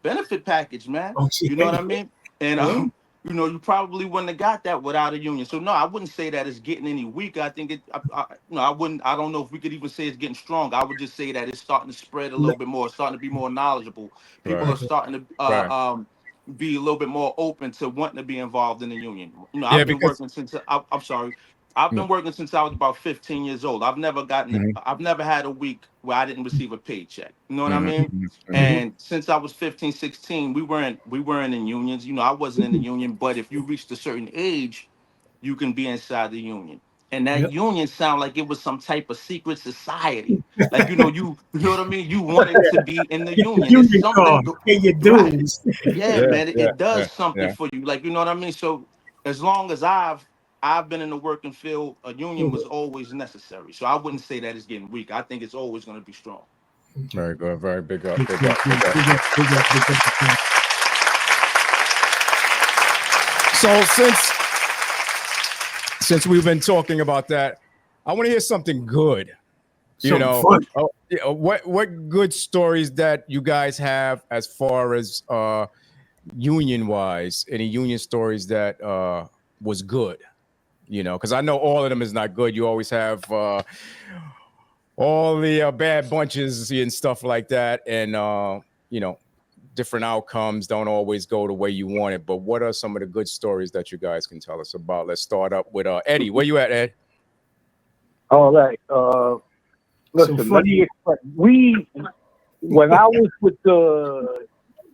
benefit package, man. You know what I mean? And you know, you probably wouldn't have got that without a union. So no, I wouldn't say that it's getting any weaker. I think I wouldn't. I don't know if we could even say it's getting stronger. I would just say that it's starting to spread a little bit more. It's starting to be more knowledgeable. People are starting to be a little bit more open to wanting to be involved in the union. You know, I've been working since I'm sorry. I've been working since I was about 15 years old. I've never had a week where I didn't receive a paycheck. You know what I mean? And since I was 15, 16, we weren't in unions. You know, I wasn't in the union, but if you reached a certain age, you can be inside the union. And that union sounded like it was some type of secret society. Like, you know what I mean? You wanted to be in the union. It's something.
Pay your dues.
Man, it does something for you. Like, you know what I mean? So as long as I've been in the working field, a union was always necessary. So I wouldn't say that it's getting weak. I think it's always going to be strong.
Very good. Very big up. So since we've been talking about that, I want to hear something good. What good stories that you guys have as far as union wise? Any union stories that was good? You know, because I know all of them is not good. You always have all the bad bunches and stuff like that, and you know, different outcomes don't always go the way you want it. But what are some of the good stories that you guys can tell us about? Let's start up with Eddie. Where you at, Ed?
All right. Listen, let me explain. When I was with the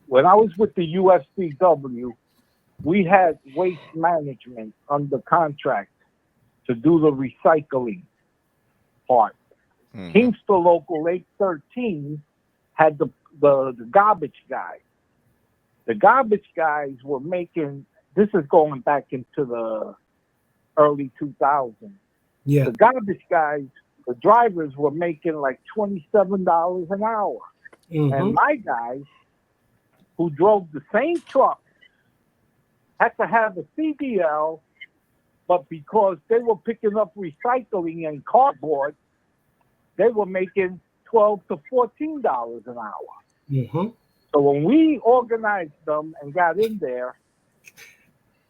USCW, we had waste management under contract to do the recycling part. Kingston Local 813 had the garbage guy. The garbage guys were making, this is going back into the early 2000s.
Yeah.
The garbage guys, the drivers were making like $27 an hour. And my guys who drove the same truck had to have a CDL, but because they were picking up recycling and cardboard, they were making $12 to $14 an hour. So when we organized them and got in there,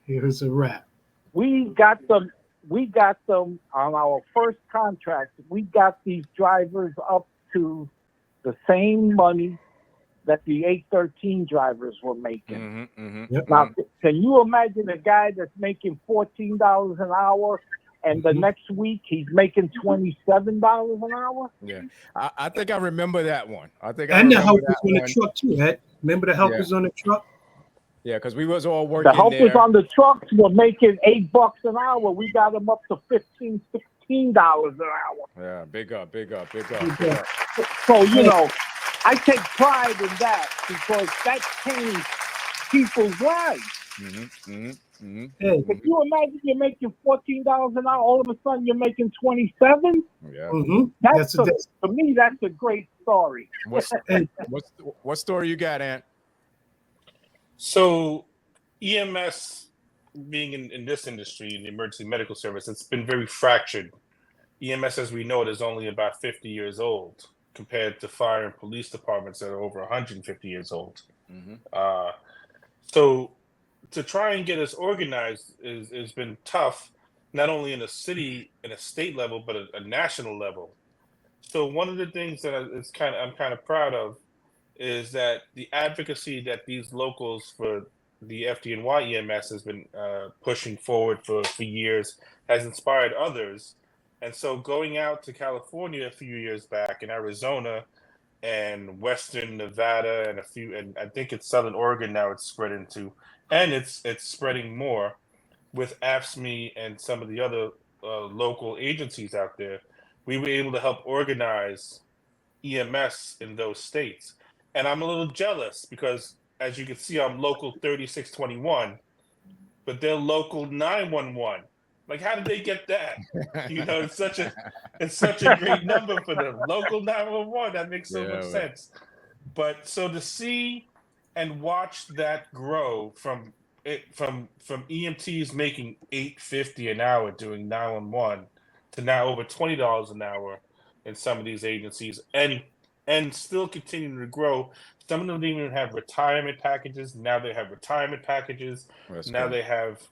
here's a wrap.
We got them on our first contract. We got these drivers up to the same money that the 813 drivers were making. Now, can you imagine a guy that's making $14 an hour and the next week he's making $27 an hour?
Yeah, I think I remember that one.
And the helpers on the truck too, Ed. Remember the helpers on the truck?
Yeah, because we was all working.
The helpers on the trucks were making $8 an hour. We got them up to $15, $16 an hour.
Yeah, big up.
So, you know, I take pride in that because that changed people's lives.
Hey,
can you imagine you're making $14 an hour, all of a sudden you're making 27?
Yeah.
To me, that's a great story.
What story you got, Ant?
So EMS being in this industry, in the emergency medical service, it's been very fractured. EMS, as we know it, is only about 50 years old compared to fire and police departments that are over 150 years old. So to try and get us organized has been tough, not only in a city and a state level, but a national level. So one of the things that I'm kind of proud of is that the advocacy that these locals for the FDNY EMS has been pushing forward for years has inspired others. And so going out to California a few years back, in Arizona and Western Nevada and I think it's Southern Oregon now it's spread into, and it's spreading more with AFSCME and some of the other local agencies out there, we were able to help organize EMS in those states. And I'm a little jealous because, as you can see, I'm local 3621, but they're local 911. Like, how did they get that? You know, it's such a great number for them. Local 911, that makes so much sense. But so to see and watch that grow from EMTs making $8.50 an hour doing 911 to now over $20 an hour in some of these agencies, and still continuing to grow. Some of them didn't even have retirement packages. Now they have retirement packages. They have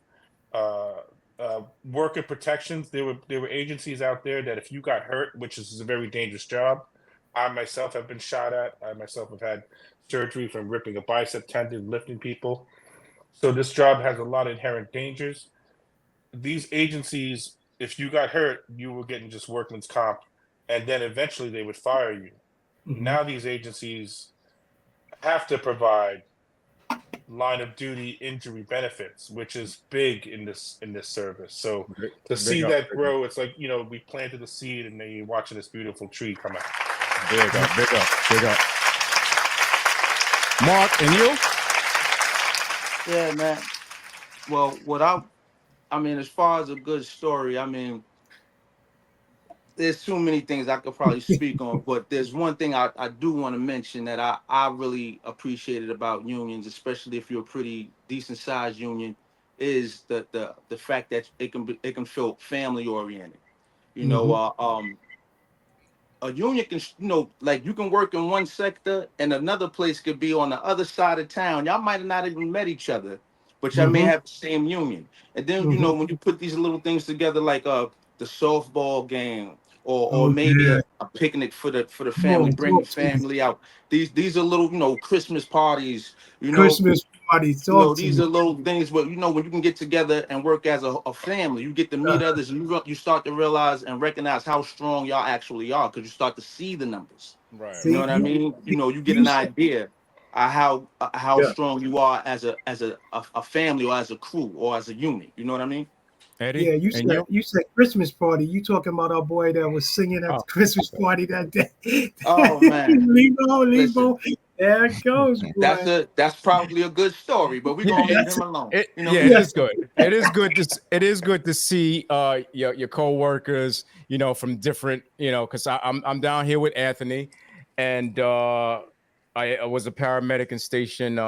worker protections. There were agencies out there that if you got hurt, which is a very dangerous job, I myself have been shot at. I myself have had surgery from ripping a bicep tendon, lifting people. So this job has a lot of inherent dangers. These agencies, if you got hurt, you were getting just workman's comp, and then eventually they would fire you. Mm-hmm. Now these agencies have to provide line of duty injury benefits, which is big in this service. So to see that grow, it's like, you know, we planted the seed and then you're watching this beautiful tree come out.
Big up. Mark, and you?
Yeah, man. Well, I mean, as far as a good story, I mean, there's too many things I could probably speak on, but there's one thing I do want to mention that I really appreciated about unions, especially if you're a pretty decent sized union, is the fact that it can feel family oriented. You know, a union can, you know, like you can work in one sector and another place could be on the other side of town. Y'all might have not even met each other, but y'all may have the same union. And then, you know, when you put these little things together, like the softball game, or maybe a picnic for the family, bring the family out. These are little, you know, Christmas parties, you know.
Christmas parties.
You know, these are little things where, you know, when you can get together and work as a family, you get to meet others, and you start to realize and recognize how strong y'all actually are, because you start to see the numbers.
Right.
You know what I mean? You know, you get an idea of how strong you are as a family, or as a crew, or as a unit. You know what I mean?
Eddie,
yeah, you said Christmas party. You talking about our boy that was singing at the Christmas party that day?
Oh man,
Lebo. There it goes. Boy.
That's probably a good story, but we're gonna leave him alone.
It is good. It is good to see your co-workers, you know, from different, you know, because I'm down here with Anthony, and I was a paramedic in Station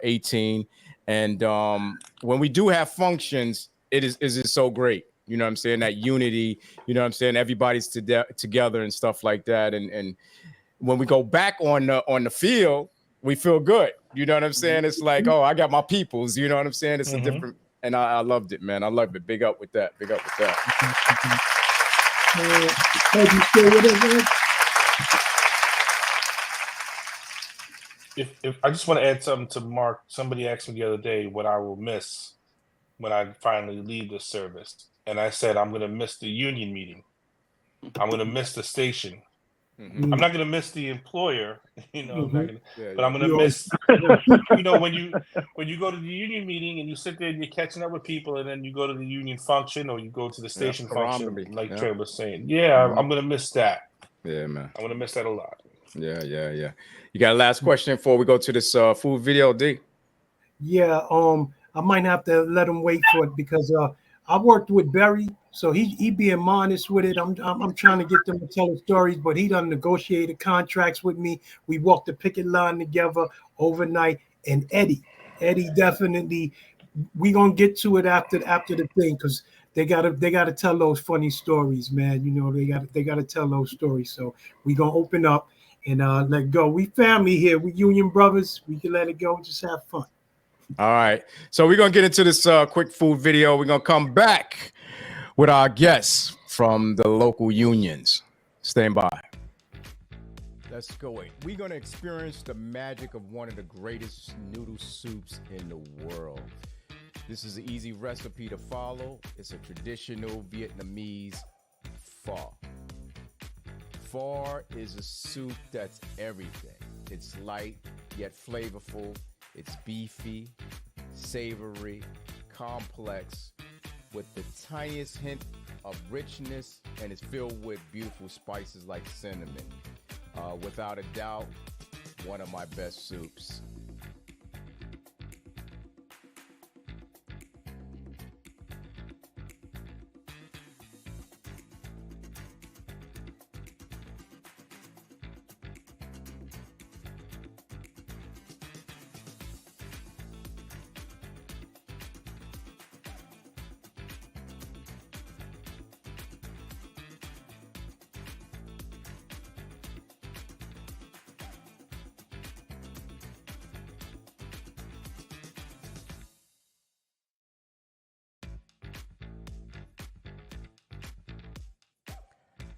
18, and when we do have functions, it is so great. You know what I'm saying? That unity, you know what I'm saying? Everybody's together and stuff like that. And when we go back on the field, we feel good. You know what I'm saying? It's like, oh, I got my peoples. You know what I'm saying? It's a different, and I loved it, man. I loved it. Big up with that.
If I just want to add something to Mark. Somebody asked me the other day what I will miss when I finally leave the service. And I said, I'm going to miss the union meeting. I'm going to miss the station. I'm not going to miss the employer, you know, but I'm going to miss, you know, when you go to the union meeting and you sit there and you're catching up with people, and then you go to the union function, or you go to the station function, like Trey was saying. I'm going to miss that.
Yeah, man.
I'm going to miss that a lot.
Yeah. You got a last question before we go to this food video, D?
Yeah, I might have to let him wait for it, because I worked with Barry, so he being modest with it. I'm trying to get them to tell the stories, but he done negotiated contracts with me. We walked the picket line together overnight. And Eddie definitely, we gonna get to it after the thing, because they gotta tell those funny stories, man. You know, they gotta tell those stories. So we gonna open up and let go. We family here. We union brothers. We can let it go. Just have fun.
All right. So we're going to get into this quick food video. We're going to come back with our guests from the local unions. Stand by. Let's go. We're going to experience the magic of one of the greatest noodle soups in the world. This is an easy recipe to follow. It's a traditional Vietnamese pho. Pho is a soup that's everything. It's light yet flavorful. It's beefy, savory, complex, with the tiniest hint of richness, and it's filled with beautiful spices like cinnamon. Without a doubt, one of my best soups.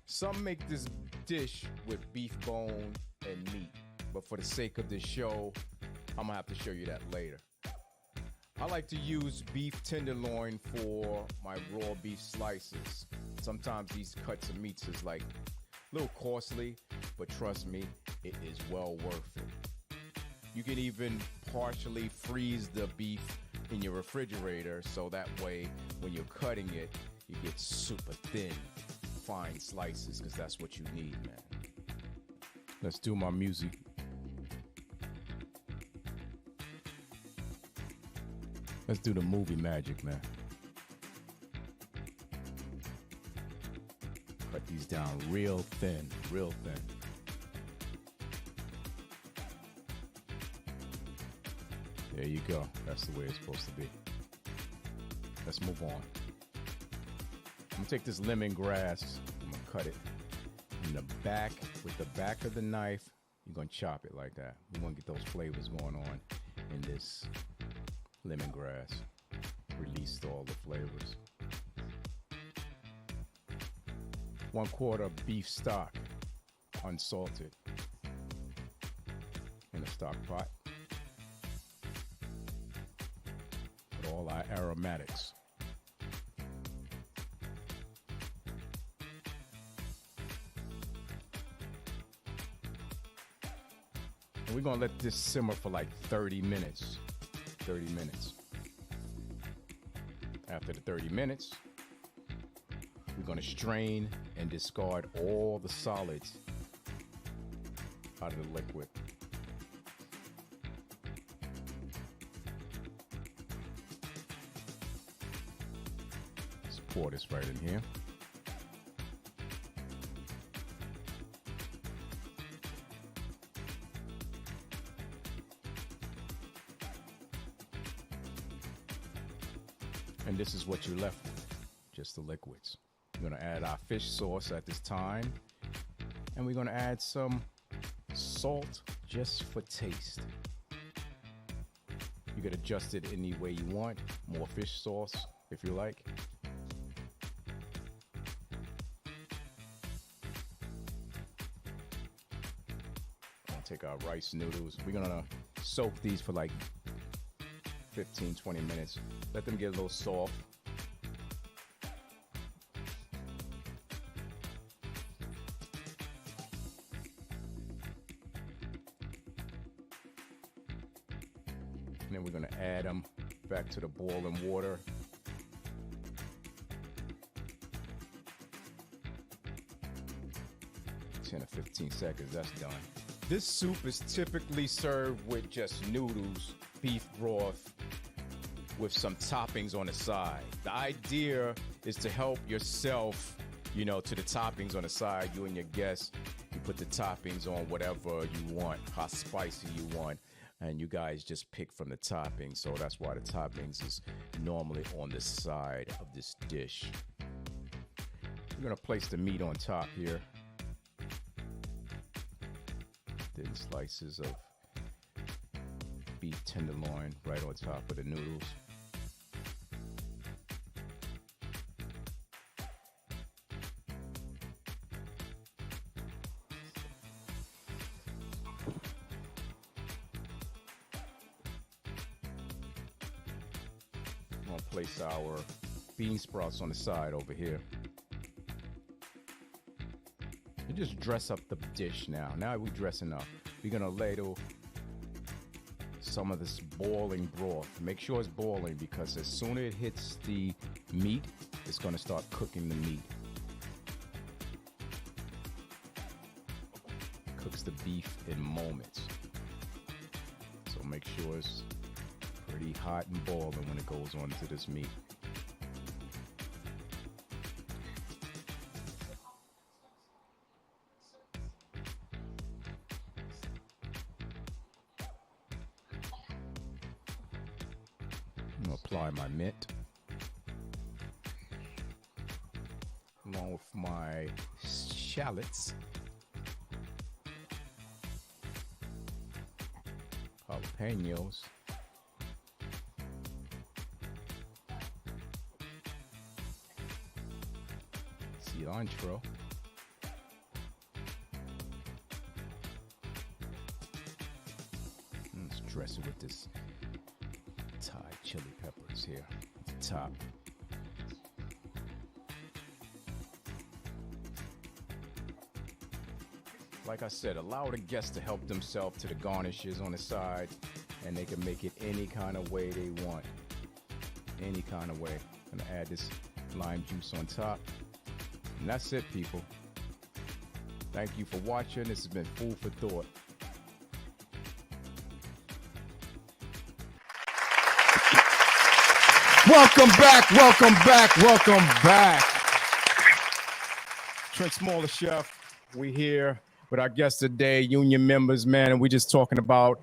Some make this dish with beef bone and meat, but for the sake of this show, I'm gonna have to show you that later. I like to use beef tenderloin for my raw beef slices. Sometimes these cuts of meats is like a little costly, but trust me, it is well worth it. You can even partially freeze the beef in your refrigerator, so that way when you're cutting it, you get super thin, fine slices, because that's what you need, man. Let's do my music. Let's do the movie magic, man. Cut these down real thin, real thin. There you go. That's the way it's supposed to be. Let's move on. I'm gonna take this lemongrass, I'm gonna cut it in the back with the back of the knife. You're gonna chop it like that. You wanna get those flavors going on in this lemongrass. Release all the flavors. 1/4 beef stock, unsalted, in a stock pot. With all our aromatics. We're gonna let this simmer for like 30 minutes. 30 minutes. After the 30 minutes, we're gonna strain and discard all the solids out of the liquid. Let's pour this right in here. And this is what you're left with, just the liquids. We're gonna add our fish sauce at this time, and we're gonna add some salt just for taste. You can adjust it any way you want. More fish sauce if you like. I'll take our rice noodles. We're gonna soak these for like 15-20 minutes. Let them get a little soft. And then we're going to add them back to the boiling water. In 10 or 15 seconds, that's done. This soup is typically served with just noodles, beef broth, with some toppings on the side. The idea is to help yourself, to the toppings on the side. You and your guests, you put the toppings on whatever you want, how spicy you want, and you guys just pick from the toppings. So that's why the toppings is normally on the side of this dish. We're gonna place the meat on top here. Thin slices of beef tenderloin right on top of the noodles. I'm gonna place our bean sprouts on the side over here. You just dress up the dish now. Now we're dressing up. We're gonna ladle some of this boiling broth. Make sure it's boiling because as soon as it hits the meat, it's gonna start cooking the meat. Cooks the beef in moments. So make sure it's pretty hot and boiling when it goes onto this meat. I'm gonna apply my mint along with my shallots, jalapenos, cilantro, let's dress it with this Thai chili peppers here at the top. Like I said, allow the guests to help themselves to the garnishes on the side, and they can make it any kind of way they want. Any kind of way. I'm gonna add this lime juice on top. And that's it, people. Thank you for watching. This has been Food for Thought. Welcome back, welcome back, welcome back. Trent Smaller Chef, we here with our guests today, union members, man, and we're just talking about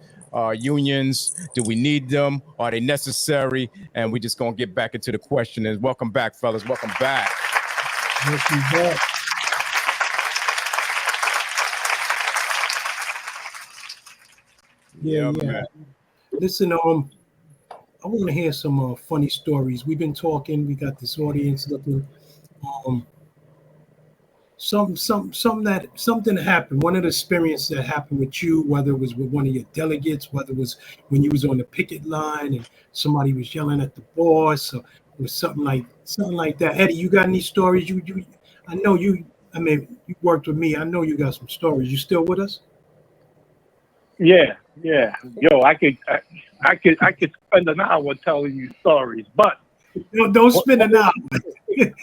unions. Do we need them? Are they necessary? And we're just gonna get back into the question. And welcome back, fellas. Welcome back.
Welcome back. Yeah.
Man.
Listen, I want to hear some funny stories. We've been talking. We got this audience looking. Something happened. One of the experiences that happened with you, whether it was with one of your delegates, whether it was when you was on the picket line and somebody was yelling at the boss, or it was something like that. Eddie, you got any stories? I know you. I mean, you worked with me. I know you got some stories. You still with us?
Yeah. Yo, I could spend an hour telling you stories, but
don't spend an hour.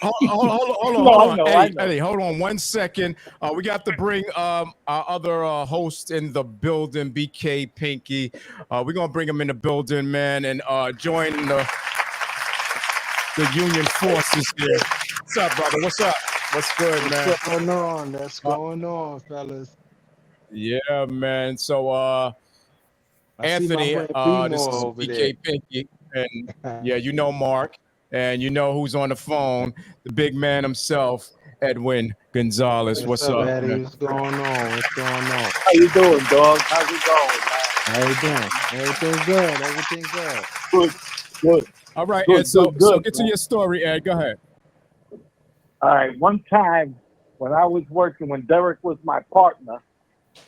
Hold on. Eddie, hold on 1 second. We got to bring our other host in the building, BK Pinky. We're gonna bring him in the building, man, and join the union forces here. What's up, brother? What's up? What's good, man?
What's going on? That's going on, fellas.
Yeah, man. So Anthony, this is BK Pinky, and yeah, you know Mark, and you know who's on the phone, the big man himself, Edwin Gonzalez. What's up,
Eddie?
man?
What's going on? What's going on?
How you doing, dog? How's it going, man?
How you doing? Everything good. Everything good.
Good.
All right,
Good,
Ed. So
good,
get to your story, Ed. Go ahead.
All right. One time when I was working, when Derek was my partner,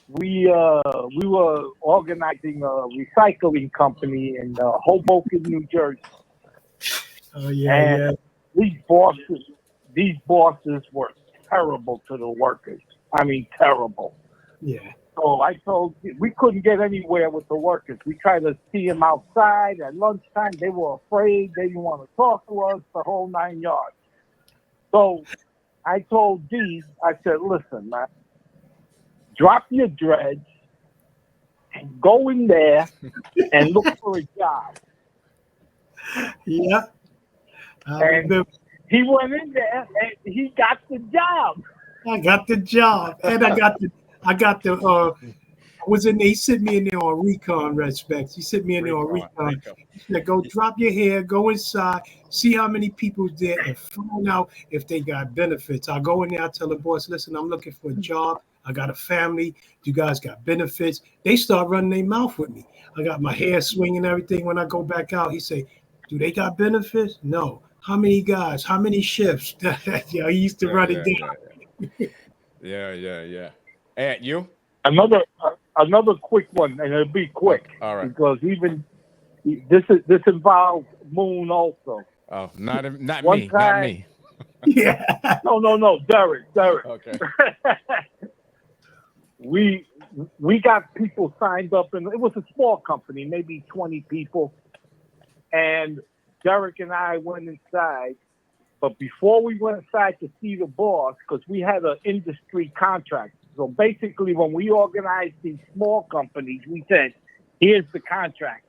we were organizing a recycling company in Hoboken, New Jersey.
Oh yeah,
and these bosses were terrible to the workers. I mean, terrible.
Yeah.
So I told we couldn't get anywhere with the workers. We tried to see them outside at lunchtime. They were afraid. They didn't want to talk to us, the whole 9 yards. So I told Dee, I said, listen, man, drop your dreads and go in there and look for a job.
Yeah.
And he went in there and he got the job.
I got the job. And I got the he sent me in there on recon respects. He sent me in there on recon. He said, go drop your hair, go inside, see how many people's there, and find out if they got benefits. I go in there, I tell the boss, listen, I'm looking for a job. I got a family. You guys got benefits. They start running their mouth with me. I got my hair swinging and everything. When I go back out, he say, do they got benefits? No. How many guys? How many shifts? Yeah, he used to run it down.
Yeah. And you?
Another quick one, and it'll be quick.
All right.
Because even this involves Moon also.
Oh, not
One
me.
time-
Not me.
Yeah.
No, Derek.
Okay.
We got people signed up, and it was a small company, maybe 20 people. And Derek and I went inside, but before we went inside to see the boss, because we had an industry contract. So basically, when we organized these small companies, we said, here's the contract.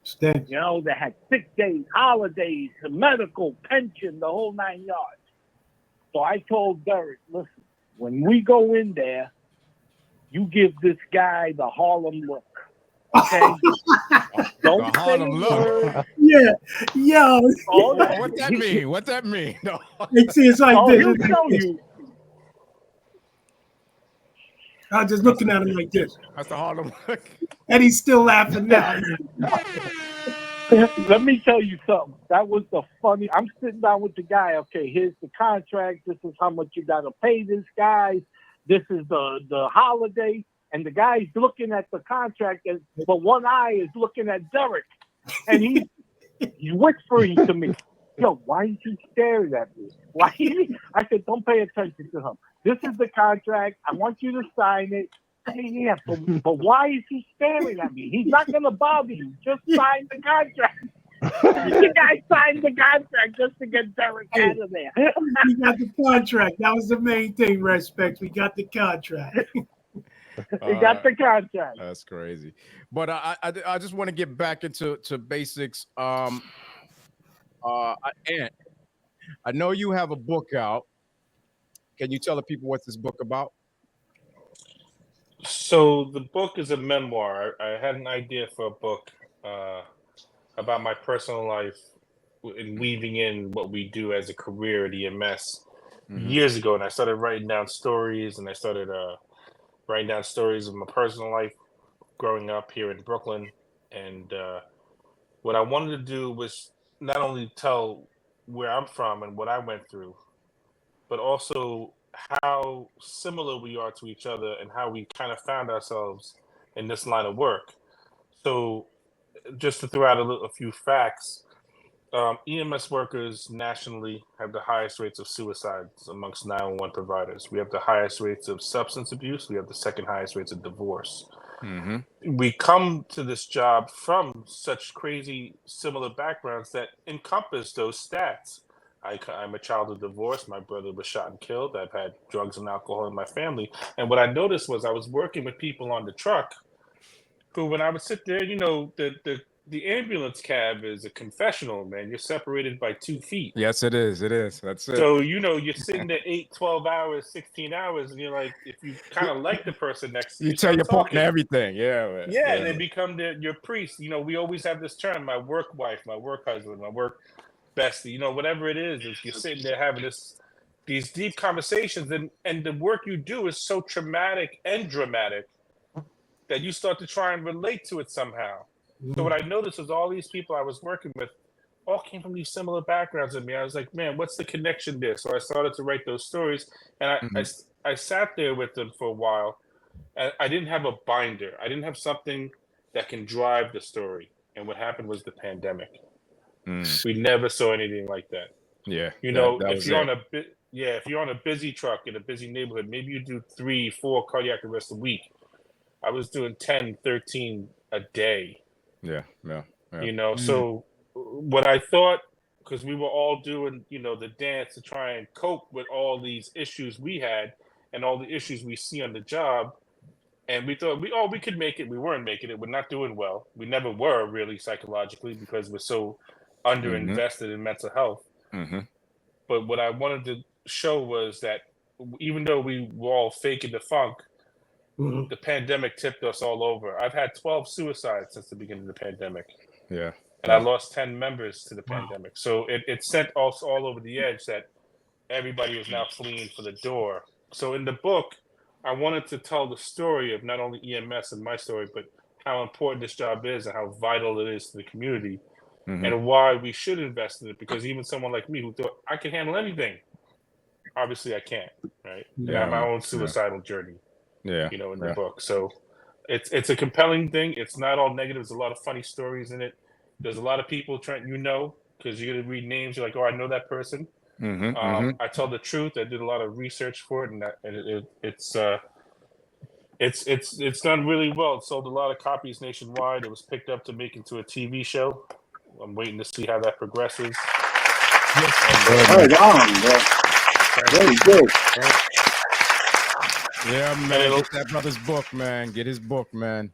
Stand.
You know, they had sick days, holidays, the medical, pension, the whole 9 yards. So I told Derek, listen, when we go in there, you give this guy the Harlem look. Okay? Don't
The Harlem
say a
look.
word.
Yeah. Yo.
Oh, no.
What that mean? What that mean? No.
It's like
Oh,
this.
he'll
It's like
tell
this.
you.
I was just looking at him like this.
That's the Harlem look.
And he's still laughing now.
Let me tell you something. That was the funny. I'm sitting down with the guy. Okay, here's the contract. This is how much you got to pay this guy. This is the holiday. And the guy's looking at the contract, but one eye is looking at Derek. And he's whispering to me, yo, why is he staring at me? Why? I said, don't pay attention to him. This is the contract. I want you to sign it. Yeah, but why is he staring at me? He's not going to bother you. Just sign the contract. The guy signed the contract just to get Derek out of there.
We got the contract. That was the main thing, Respect. We got the contract.
He got the contract.
That's crazy. But I just want to get back into basics. And I know you have a book out. Can you tell the people what this book about?
So the book is a memoir. I had an idea for a book about my personal life and weaving in what we do as a career at EMS years ago. And I started writing down stories, and I started writing down stories of my personal life growing up here in Brooklyn. And what I wanted to do was not only tell where I'm from and what I went through, but also how similar we are to each other and how we kind of found ourselves in this line of work. So just to throw out a few facts, EMS workers nationally have the highest rates of suicides amongst 911 providers. We have the highest rates of substance abuse. We have the second highest rates of divorce. We come to this job from such crazy similar backgrounds that encompass those stats. I'm a child of divorce. My brother was shot and killed. I've had drugs and alcohol in my family. And what I noticed was I was working with people on the truck who, when I would sit there, you know, the ambulance cab is a confessional, man. You're separated by 2 feet.
Yes, it is. It is. That's it.
So, you know, you're sitting there 8, 12 hours, 16 hours, and you're like, if you kind of like the person next to you,
You tell your
start
partner
talking.
everything. Yeah, man.
Yeah, and they become your priest. You know, we always have this term, my work wife, my work husband, my work bestie, you know, whatever it is you're sitting there having these deep conversations, and the work you do is so traumatic and dramatic that you start to try and relate to it somehow. So what I noticed was all these people I was working with all came from these similar backgrounds in me. I was like, man, what's the connection there? So I started to write those stories, and I sat there with them for a while. And I didn't have a binder. I didn't have something that can drive the story. And what happened was the pandemic. We never saw anything like that.
Yeah.
You know,
that
if
was
you're
it.
if you're on a busy truck in a busy neighborhood, maybe you do 3, 4 cardiac arrests a week. I was doing 10, 13 a day.
Yeah.
You know, so what I thought, because we were all doing, you know, the dance to try and cope with all these issues we had and all the issues we see on the job. And we thought we could make it. We weren't making it. We're not doing well. We never were really psychologically because we're so underinvested in mental health. But what I wanted to show was that even though we were all faking the funk, the pandemic tipped us all over. I've had 12 suicides since the beginning of the pandemic.
Yeah.
And I lost 10 members to the pandemic. So it sent us all over the edge that everybody was now fleeing for the door. So in the book, I wanted to tell the story of not only EMS and my story, but how important this job is and how vital it is to the community, and why we should invest in it. Because even someone like me who thought I can handle anything, obviously I can't, right? And I have my own suicidal journey,
Yeah.
you know, in the book. So it's a compelling thing. It's not all negative. There's a lot of funny stories in it. There's a lot of people trying, because you're gonna read names. You're like, oh, I know that person. I tell the truth. I did a lot of research for it, and it's done really well. It sold a lot of copies nationwide. It was picked up to make into a TV show. I'm waiting to see how that progresses.
Right on, bro. Very good.
Yeah, man. Get that brother's book, man. Get his book, man.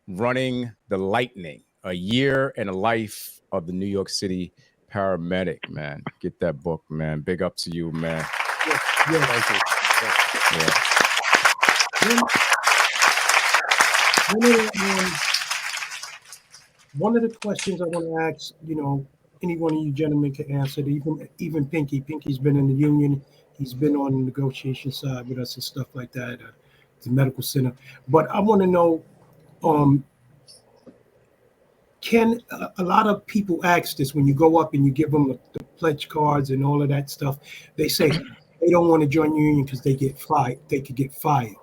Running the Lightning, a year in a life of the New York City paramedic, man. Get that book, man. Big up to you, man.
Thank you.
Yeah.
One of the questions I want to ask, any one of you gentlemen can answer it, even Pinky. Pinky's been in the union. He's been on the negotiation side with us and stuff like that at the medical center. But I want to know, can a lot of people ask this when you go up and you give them the pledge cards and all of that stuff? They say they don't want to join the union because they get fired. They could get fired.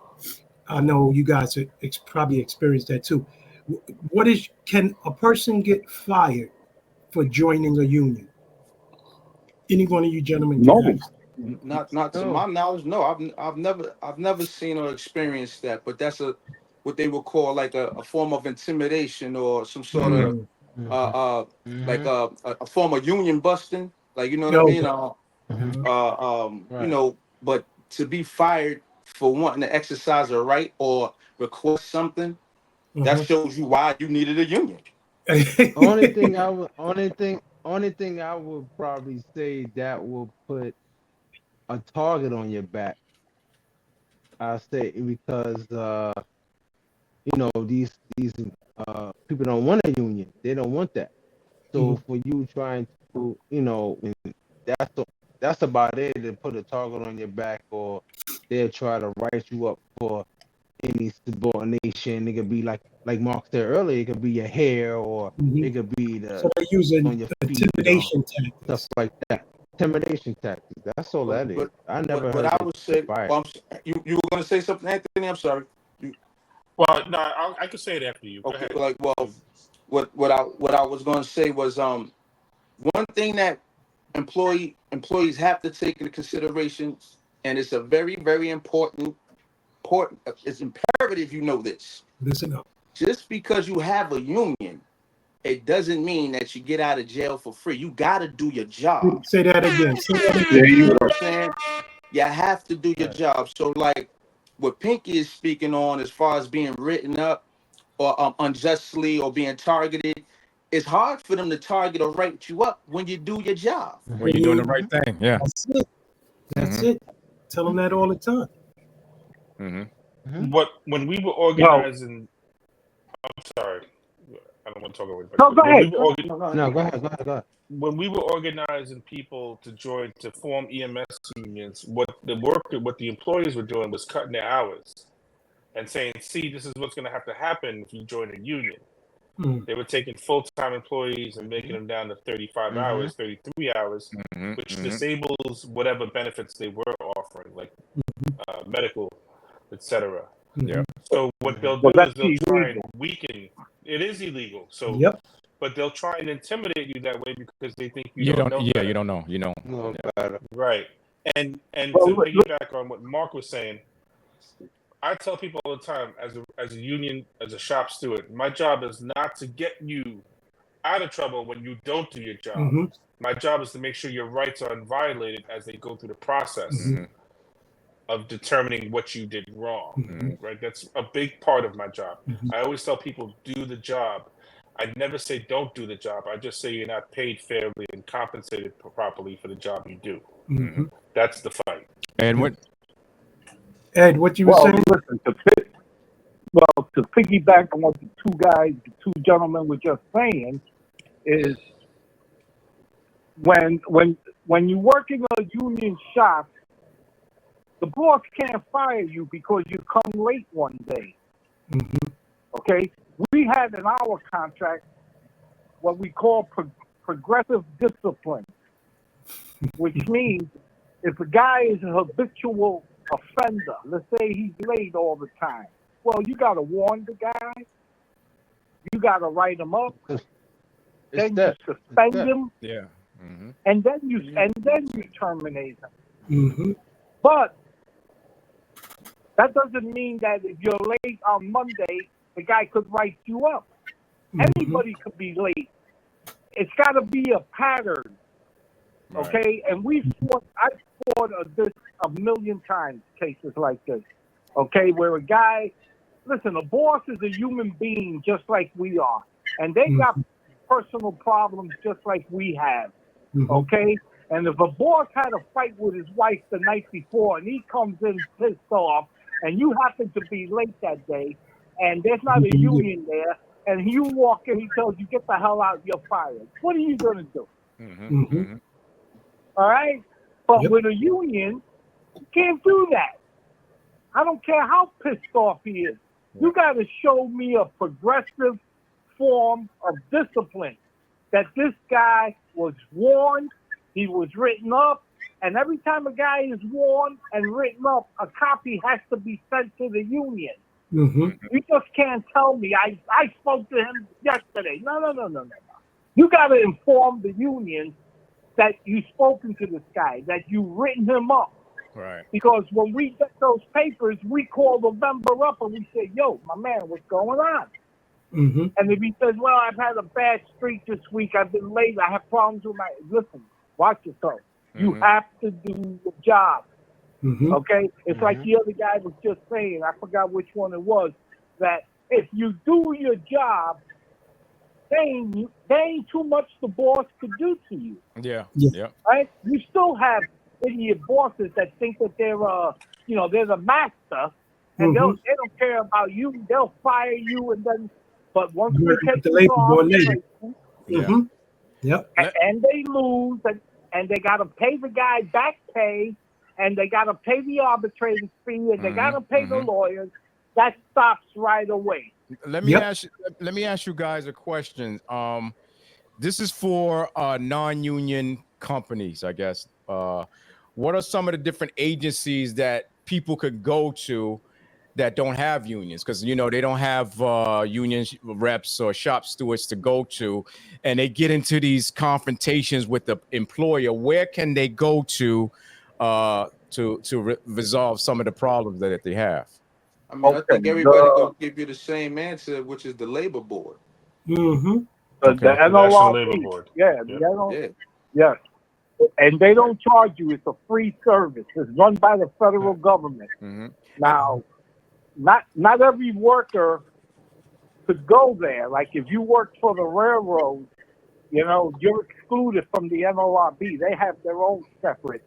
I know you guys probably experienced that too. Can a person get fired for joining a union? Any one of you gentlemen?
No, not to my knowledge. No, I've never seen or experienced that. But that's what they would call like a form of intimidation or some sort of like a form of union busting. Like, you know what I mean? But to be fired for wanting to exercise a right or request something, that shows you why you needed a union.
Only thing I would probably say that will put a target on your back. I say because these people don't want a union. They don't want that. So for you trying to, that's about it, to put a target on your back, or they'll try to write you up for any subordination. It could be like Mark said earlier, it could be your hair, or it could be
so they're using intimidation tactics,
stuff like that. Intimidation tactics. That's all that is. I never heard.
But I would say, you were going to say something, Anthony? I'm sorry.
Well, no, I could say it after you.
Okay. Like, well, what I was going to say was one thing that employees have to take into consideration, and it's a very, very important. It's imperative you know this.
Listen up.
Just because you have a union, it doesn't mean that you get out of jail for free. You got to do your job.
Say that again.
You know what I'm saying? You have to do your job. So, like, what Pinky is speaking on as far as being written up or unjustly or being targeted, it's hard for them to target or write you up when you do your job.
When you're doing the right thing, yeah.
That's it. That's it. Tell them that all the time.
But when we were organizing, I'm sorry, I don't want to talk over it.
No, go ahead.
Go ahead.
When we were organizing people to form EMS unions, what the employers were doing was cutting their hours and saying, "See, this is what's going to have to happen if you join a union." They were taking full-time employees and making them down to 35 hours, 33 hours, which disables whatever benefits they were offering, like medical, etc.
Yeah.
So what they'll do is they'll try and weaken. It is illegal. So, but they'll try and intimidate you that way because they think you don't know.
Yeah,
better.
you don't know. You know.
Right. And to piggyback on what Mark was saying, I tell people all the time, as a union, as a shop steward, my job is not to get you out of trouble when you don't do your job. My job is to make sure your rights are violated as they go through the process of determining what you did wrong. Right? That's a big part of my job. I always tell people, do the job. I never say don't do the job. I just say you're not paid fairly and compensated properly for the job you do. That's the fight.
And what?
Ed, what you were saying?
Listen, to piggyback on what the two gentlemen were just saying, is when you work in a union shop, the boss can't fire you because you come late one day. Okay? We had in our contract what we call progressive discipline, which means if a guy is a habitual offender, let's say he's late all the time, well, you got to warn the guy. You got to write him up. Then you suspend him.
Yeah.
And then you terminate him. But that doesn't mean that if you're late on Monday, the guy could write you up. Anybody could be late. It's got to be a pattern, okay? And I've fought this a million times, cases like this, okay, where a guy, listen, a boss is a human being just like we are, and they got personal problems just like we have, okay? And if a boss had a fight with his wife the night before and he comes in pissed off and you happen to be late that day and there's not a union there and you walk in, he tells you, get the hell out, you're fired. What are you going to do? All right? But with a union, you can't do that. I don't care how pissed off he is. You got to show me a progressive form of discipline that this guy was warned, he was written up, and every time a guy is warned and written up, a copy has to be sent to the union. You just can't tell me, I spoke to him yesterday. No. You got to inform the union that you've spoken to this guy, that you've written him up.
Right.
Because when we get those papers, we call the member up and we say, yo, my man, what's going on? And if he says, well, I've had a bad streak this week, I've been late, I have problems with my... Listen, watch yourself. You have to do the job. Okay? It's like the other guy was just saying, I forgot which one it was, that if you do your job, they ain't too much the boss could do to you.
Yeah.
Right? You still have idiot bosses that think that they're they're the master, and they don't care about you. They'll fire you, and then, but once they take you off, and they lose, and they got to pay the guy back pay, and they got to pay the arbitrating fee, and they got to pay the lawyers. That stops right away.
Let me ask you guys a question. This is for non-union companies, I guess. What are some of the different agencies that people could go to that don't have unions? Because they don't have union reps or shop stewards to go to, and they get into these confrontations with the employer. Where can they go to resolve some of the problems that they have?
I mean, I think everybody gonna give you the same answer, which is the labor board.
The NLRB.
Labor Board.
Yes. And they don't charge you. It's a free service. It's run by the federal government. Now, not every worker could go there. Like if you work for the railroad, you're excluded from the NLRB. They have their own separate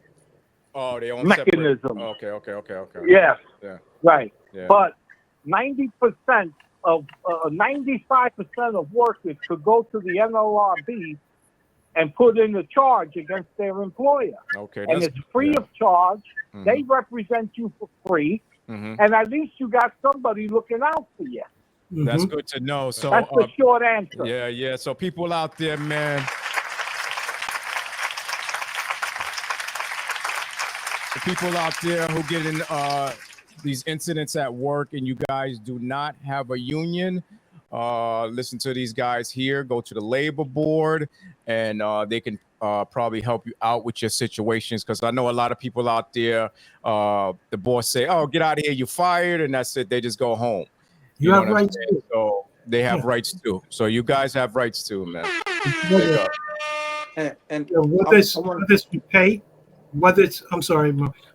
mechanism.
Okay.
Yes.
Yeah.
Right.
Yeah.
But 95% of workers could go to the NLRB and put in a charge against their employer.
Okay.
And it's free of charge. They represent you for free. And at least you got somebody looking out for you.
That's good to know. So
that's the short answer.
Yeah. So people out there, man. The people out there who get in these incidents at work and you guys do not have a union, listen to these guys here. Go to the labor board and they can probably help you out with your situations, because I know a lot of people out there, the boss say, oh, get out of here, you're fired, and that's it. They just go home.
You have rights
too. So they have rights too. So you guys have rights too, man.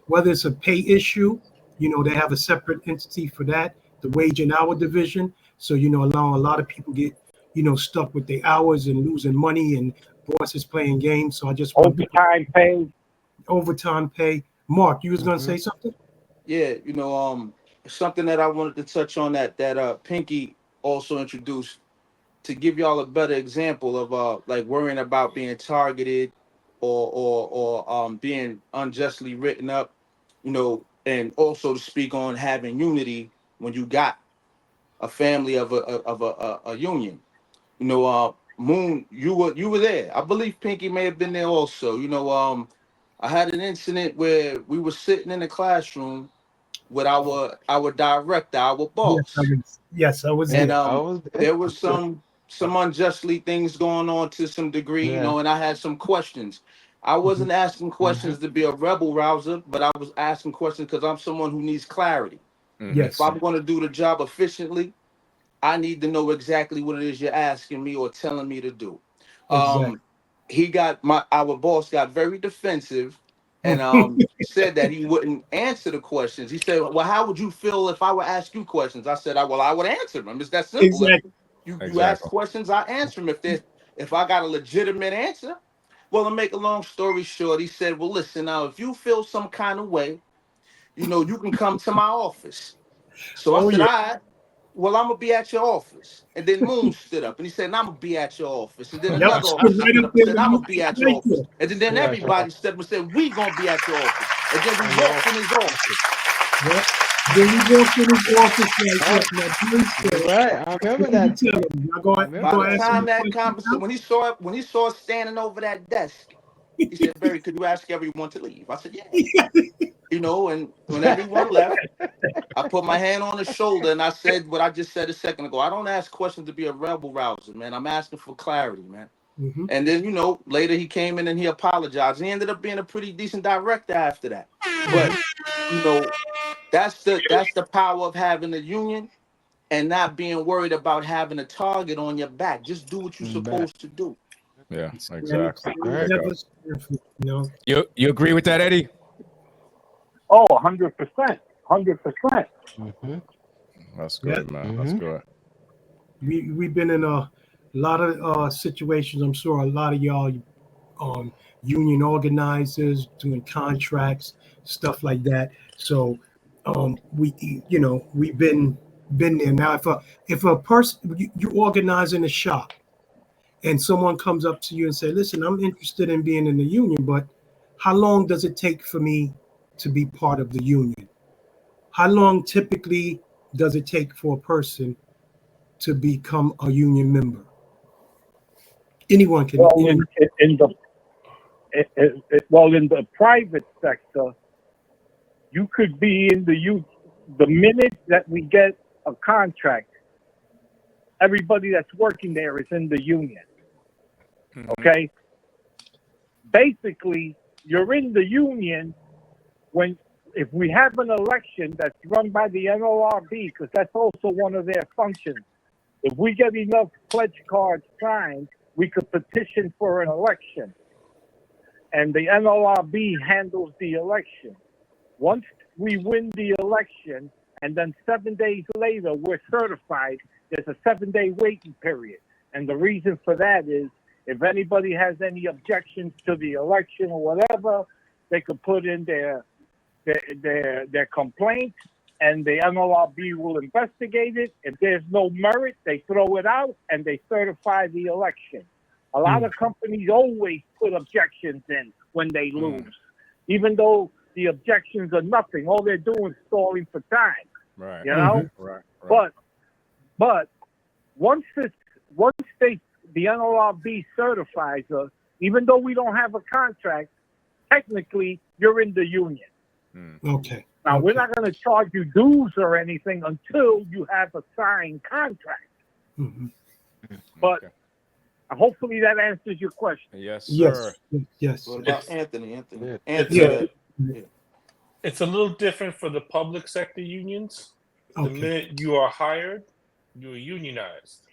Whether it's a pay issue, they have a separate entity for that, the wage and hour division. So, allowing a lot of people get, stuck with their hours and losing money, and bosses playing games. So I just want overtime pay. Mark, you was gonna say something?
Yeah, something that I wanted to touch on that Pinky also introduced, to give y'all a better example of like worrying about being targeted or being unjustly written up. and also to speak on having unity when you got a family of a union. You know, Moon, you were there. I believe Pinky may have been there also. You know, I had an incident where we were sitting in the classroom with our director, our boss,
Yes, I was
and
there.
there was some unjustly things going on to some degree, you
Yeah.
know, and I had some questions. I wasn't asking questions to be a rebel rouser, but I was asking questions because I'm someone who needs clarity.
Yes.
If I'm going to do the job efficiently, I need to know exactly what it is you're asking me or telling me to do.
Exactly.
Our boss got very defensive and said that he wouldn't answer the questions. He said, "Well, how would you feel if I would ask you questions?" I said, "Well, I would answer them. It's that simple.
Exactly.
You ask questions, I answer them. If I got a legitimate answer." Well, to make a long story short, he said, "Well, listen, now if you feel some kind of way, you know, you can come to my office." So I
Oh
said,
yeah.
"All right. Well, I'm gonna be at your office." And then Moon stood up and he said, "I'm gonna be at your office." And then
Yep.
another
Stood
officer
right
stood
up
up and
there in
said,
the
"I'm gonna
middle.
be at your
Right
office."
there.
And then
Yeah,
everybody stood up and said, "We gonna be at your office." And then we walked in his office.
Yep. Then we walked in his office like,
Oh,
"Look, now, Billy said,
right. I remember
what did you
that.
tell him? Y'all go,
I
you
remember
By
go
the
that.
ask him
time
the
that
question
conversation,
now?"
when he saw us standing over that desk, he said, "Barry, could you ask everyone to leave?" I said, "Yeah." You know, and when everyone left, I put my hand on his shoulder and I said what I just said a second ago. I don't ask questions to be a rebel rouser, man. I'm asking for clarity, man.
Mhm.
And then, you know, later he came in and he apologized. He ended up being a pretty decent director after that. But, you know, that's the power of having a union and not being worried about having a target on your back. Just do what you're
Back.
supposed to do.
Yeah,
And
exactly.
All right.
never stand for, you know.
You agree with that, Eddie?
Oh, 100%. 100%.
Mm-hmm.
That's
Yeah.
good, man. That's good.
We've been in a lot of situations. I'm sure a lot of y'all union organizers doing contracts, stuff like that. So we've been there. Now if a person you organize in a shop and someone comes up to you and say, "Listen, I'm interested in being in the union, but how long does it take for me to be part of the union? How long typically does it take for a person to become a union member?" Anyone can.
Well, in the private sector, you could be in the youth the minute that we get a contract. Everybody that's working there is in the union. Okay. Basically, you're in the union if we have an election that's run by the NLRB, because that's also one of their functions. If we get enough pledge cards signed, we could petition for an election. And the NLRB handles the election. Once we win the election, and then 7 days later we're certified, there's a 7-day waiting period. And the reason for that is if anybody has any objections to the election or whatever, they could put in their complaint, and the NLRB will investigate it. If there's no merit, they throw it out and they certify the election. A lot of companies always put objections in when they lose, even though the objections are nothing. All they're doing is stalling for time.
Right.
You know?
Right.
But once the NLRB certifies us, even though we don't have a contract, technically you're in the union.
Okay.
Now we're not going to charge you dues or anything until you have a signed contract.
Mm-hmm.
But hopefully that answers your question.
Yes, sir.
Yes.
What about Anthony?
It's a little different for the public sector unions. The
Okay.
minute you are hired, you are unionized.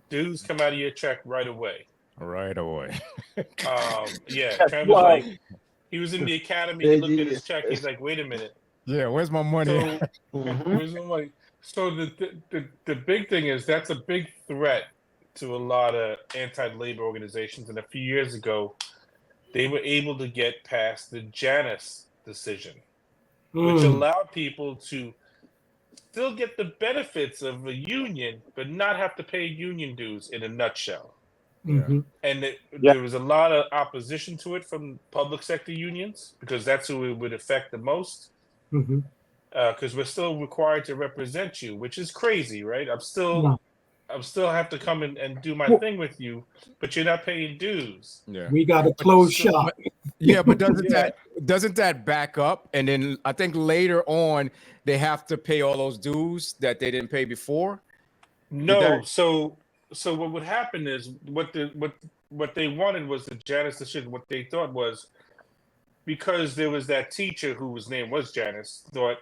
Dues come out of your check right away.
Right away.
Yeah, kind of like he was in the academy. He looked at his check. He's like, "Wait a minute.
Yeah, where's my money?
So, where's my money?" So the big thing is that's a big threat to a lot of anti-labor organizations. And a few years ago, they were able to get past the Janus decision, which allowed people to still get the benefits of a union, but not have to pay union dues in a nutshell.
Mm-hmm.
And there was a lot of opposition to it from public sector unions because that's who it would affect the most.
Mhm.
Because we're still required to represent you, which is crazy, right? I'm still have to come and do my thing with you, but you're not paying dues.
Yeah.
We got a closed
So-
shop.
Yeah, but doesn't
Yeah.
that back up? And then I think later on they have to pay all those dues that they didn't pay before.
No, so what would happen is what they wanted was the Janus decision. What they thought was, because there was that teacher whose name was Janice, thought,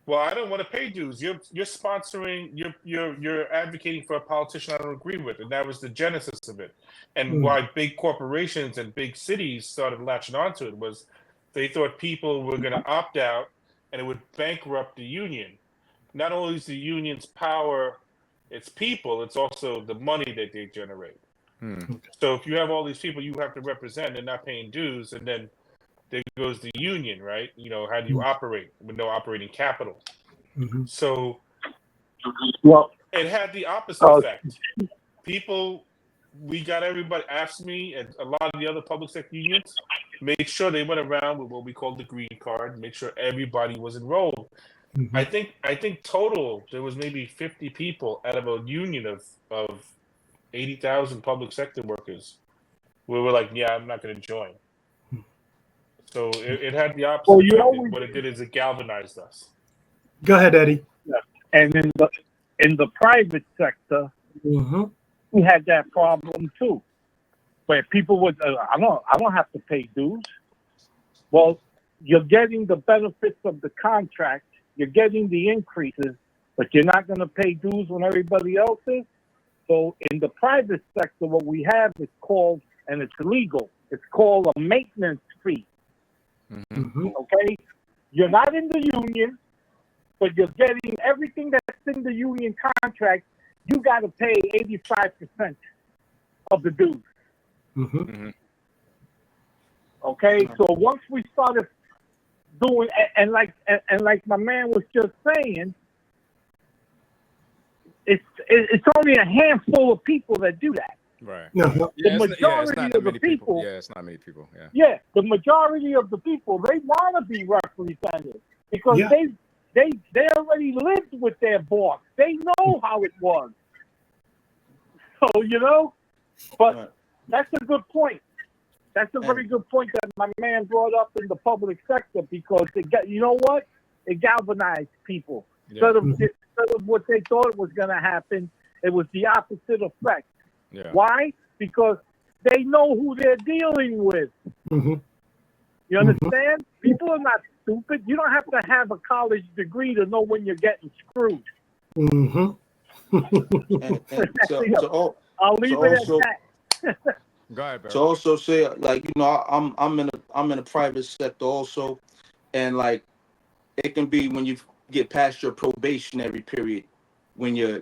well, I don't want to pay dues. You're sponsoring, you're advocating for a politician I don't agree with, and that was the genesis of it. And why big corporations and big cities started latching onto it was they thought people were going to opt out, and it would bankrupt the union. Not only is the union's power its people, it's also the money that they generate. So if you have all these people you have to represent, they're not paying dues, and then there goes the union, right? You know, how do you operate with no operating capital? So it had the opposite effect. People, we got everybody, AFSCME and a lot of the other public sector unions, made sure they went around with what we call the green card, make sure everybody was enrolled. I think total there was maybe 50 people out of a union of 80,000 public sector workers. We were like, yeah, I'm not going to join. So it had the opposite effect. What it did is it galvanized us.
Go ahead, Eddie.
And in the private sector, we had that problem too, where people would, I don't have to pay dues. Well, you're getting the benefits of the contract, you're getting the increases, but you're not going to pay dues when everybody else is. So in the private sector, what we have is called, and it's legal, it's called a maintenance fee. Okay? You're not in the union, but you're getting everything that's in the union contract. You got to pay 85% of the dues. Okay? So once we started doing, and like my man was just saying, it's only a handful of people that do that.
Right.
The
majority of the people. Yeah, it's not many people. Yeah.
Yeah, the majority of the people, they want to be represented because they already lived with their boss. They know how it was. So, you know, but that's a good point. That's a very good point that my man brought up in the public sector, because it got, you know what? It galvanized people. Instead of what they thought was going to happen, it was the opposite effect.
Yeah.
Why? Because they know who they're dealing with. You understand? People are not stupid. You don't have to have a college degree to know when you're getting screwed. I'll leave it at that.
Go ahead, Barry.
To also say, like, you know, I'm in a private sector also, and like it can be when you get past your probationary period, when your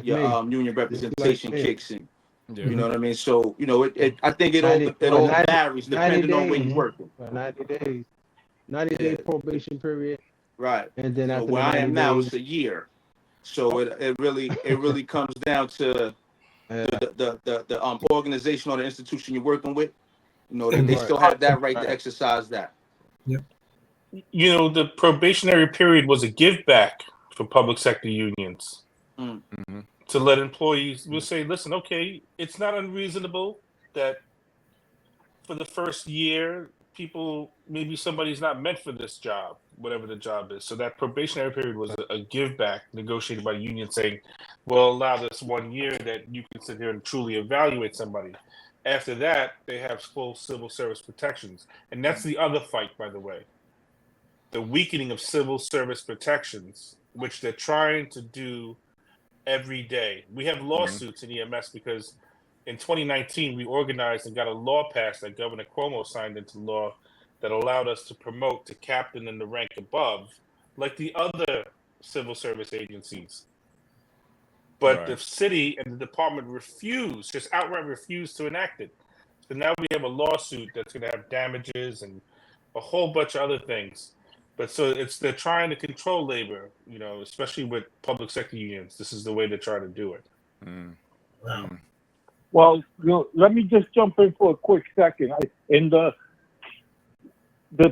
union representation kicks in. You know what I mean? So, you know, I think it all varies depending on where you're working.
90 days. 90-day probation period.
Right.
And then after
where I am now,
days,
it's a year. So it really comes down to the organization or the institution you're working with. You know, they still have that right to exercise that.
You know, the probationary period was a give back for public sector unions to let employees, we'll say, listen, okay, it's not unreasonable that for the first year, maybe somebody's not meant for this job, whatever the job is. So that probationary period was a give back negotiated by the union saying, we'll allow this 1 year that you can sit here and truly evaluate somebody. After that, they have full civil service protections. And that's the other fight, by the way. The weakening of civil service protections, which they're trying to do every day. We have lawsuits in EMS because in 2019, we organized and got a law passed that Governor Cuomo signed into law that allowed us to promote to captain in the rank above, like the other civil service agencies. But the city and the department outright refused to enact it. So now we have a lawsuit that's going to have damages and a whole bunch of other things. But so they're trying to control labor, you know, especially with public sector unions. This is the way they're trying to do it.
Well, let me just jump in for a quick second. In the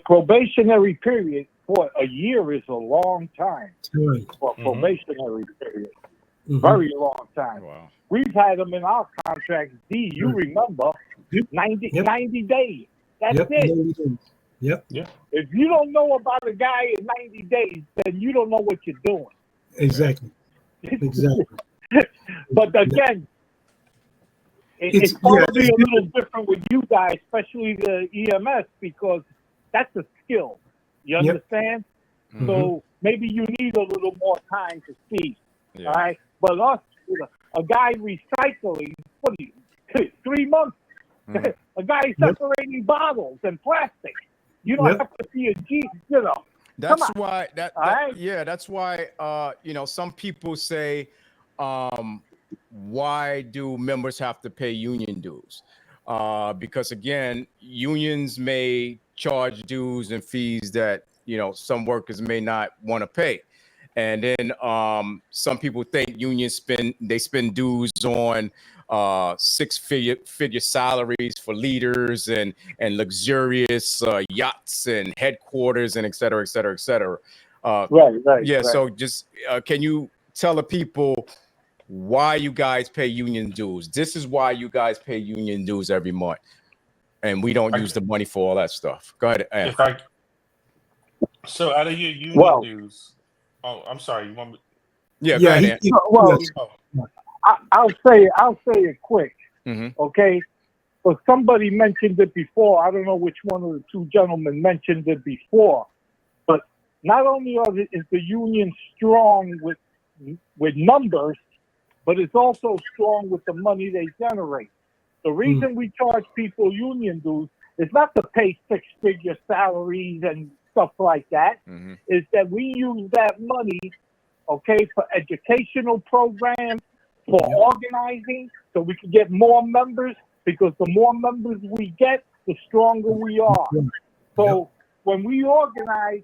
probationary period, for a year is a long time for a probationary period. Very long time.
Wow.
We've had them in our contracts. D, you remember, 90 days. That's it.
Yep.
Yeah.
If you don't know about a guy in 90 days, then you don't know what you're doing.
Exactly. Exactly.
But again, it's probably a little different with you guys, especially the EMS, because that's a skill. You understand? So maybe you need a little more time to see. All right? But us, a guy recycling, what are you, 3 months? A guy separating bottles and plastic. You don't have to be a G, you know.
That's why that's why some people say, why do members have to pay union dues? Because again, unions may charge dues and fees that some workers may not want to pay. And then some people think unions spend dues on six-figure salaries for leaders and luxurious yachts and headquarters and et cetera, et cetera, et cetera.
Right.
So just can you tell the people why you guys pay union dues? This is why you guys pay union dues every month, and we don't use the money for all that stuff. Go ahead.
So out of your union dues. Oh, I'm sorry. You want me?
Yeah, go ahead.
I'll say it quick. Okay. But somebody mentioned it before. I don't know which one of the two gentlemen mentioned it before. But not only is the union strong with numbers, but it's also strong with the money they generate. The reason we charge people union dues is not to pay six-figure salaries and stuff like that, is that we use that money, okay, for educational programs, for organizing, so we can get more members, because the more members we get, the stronger we are. So when we organize,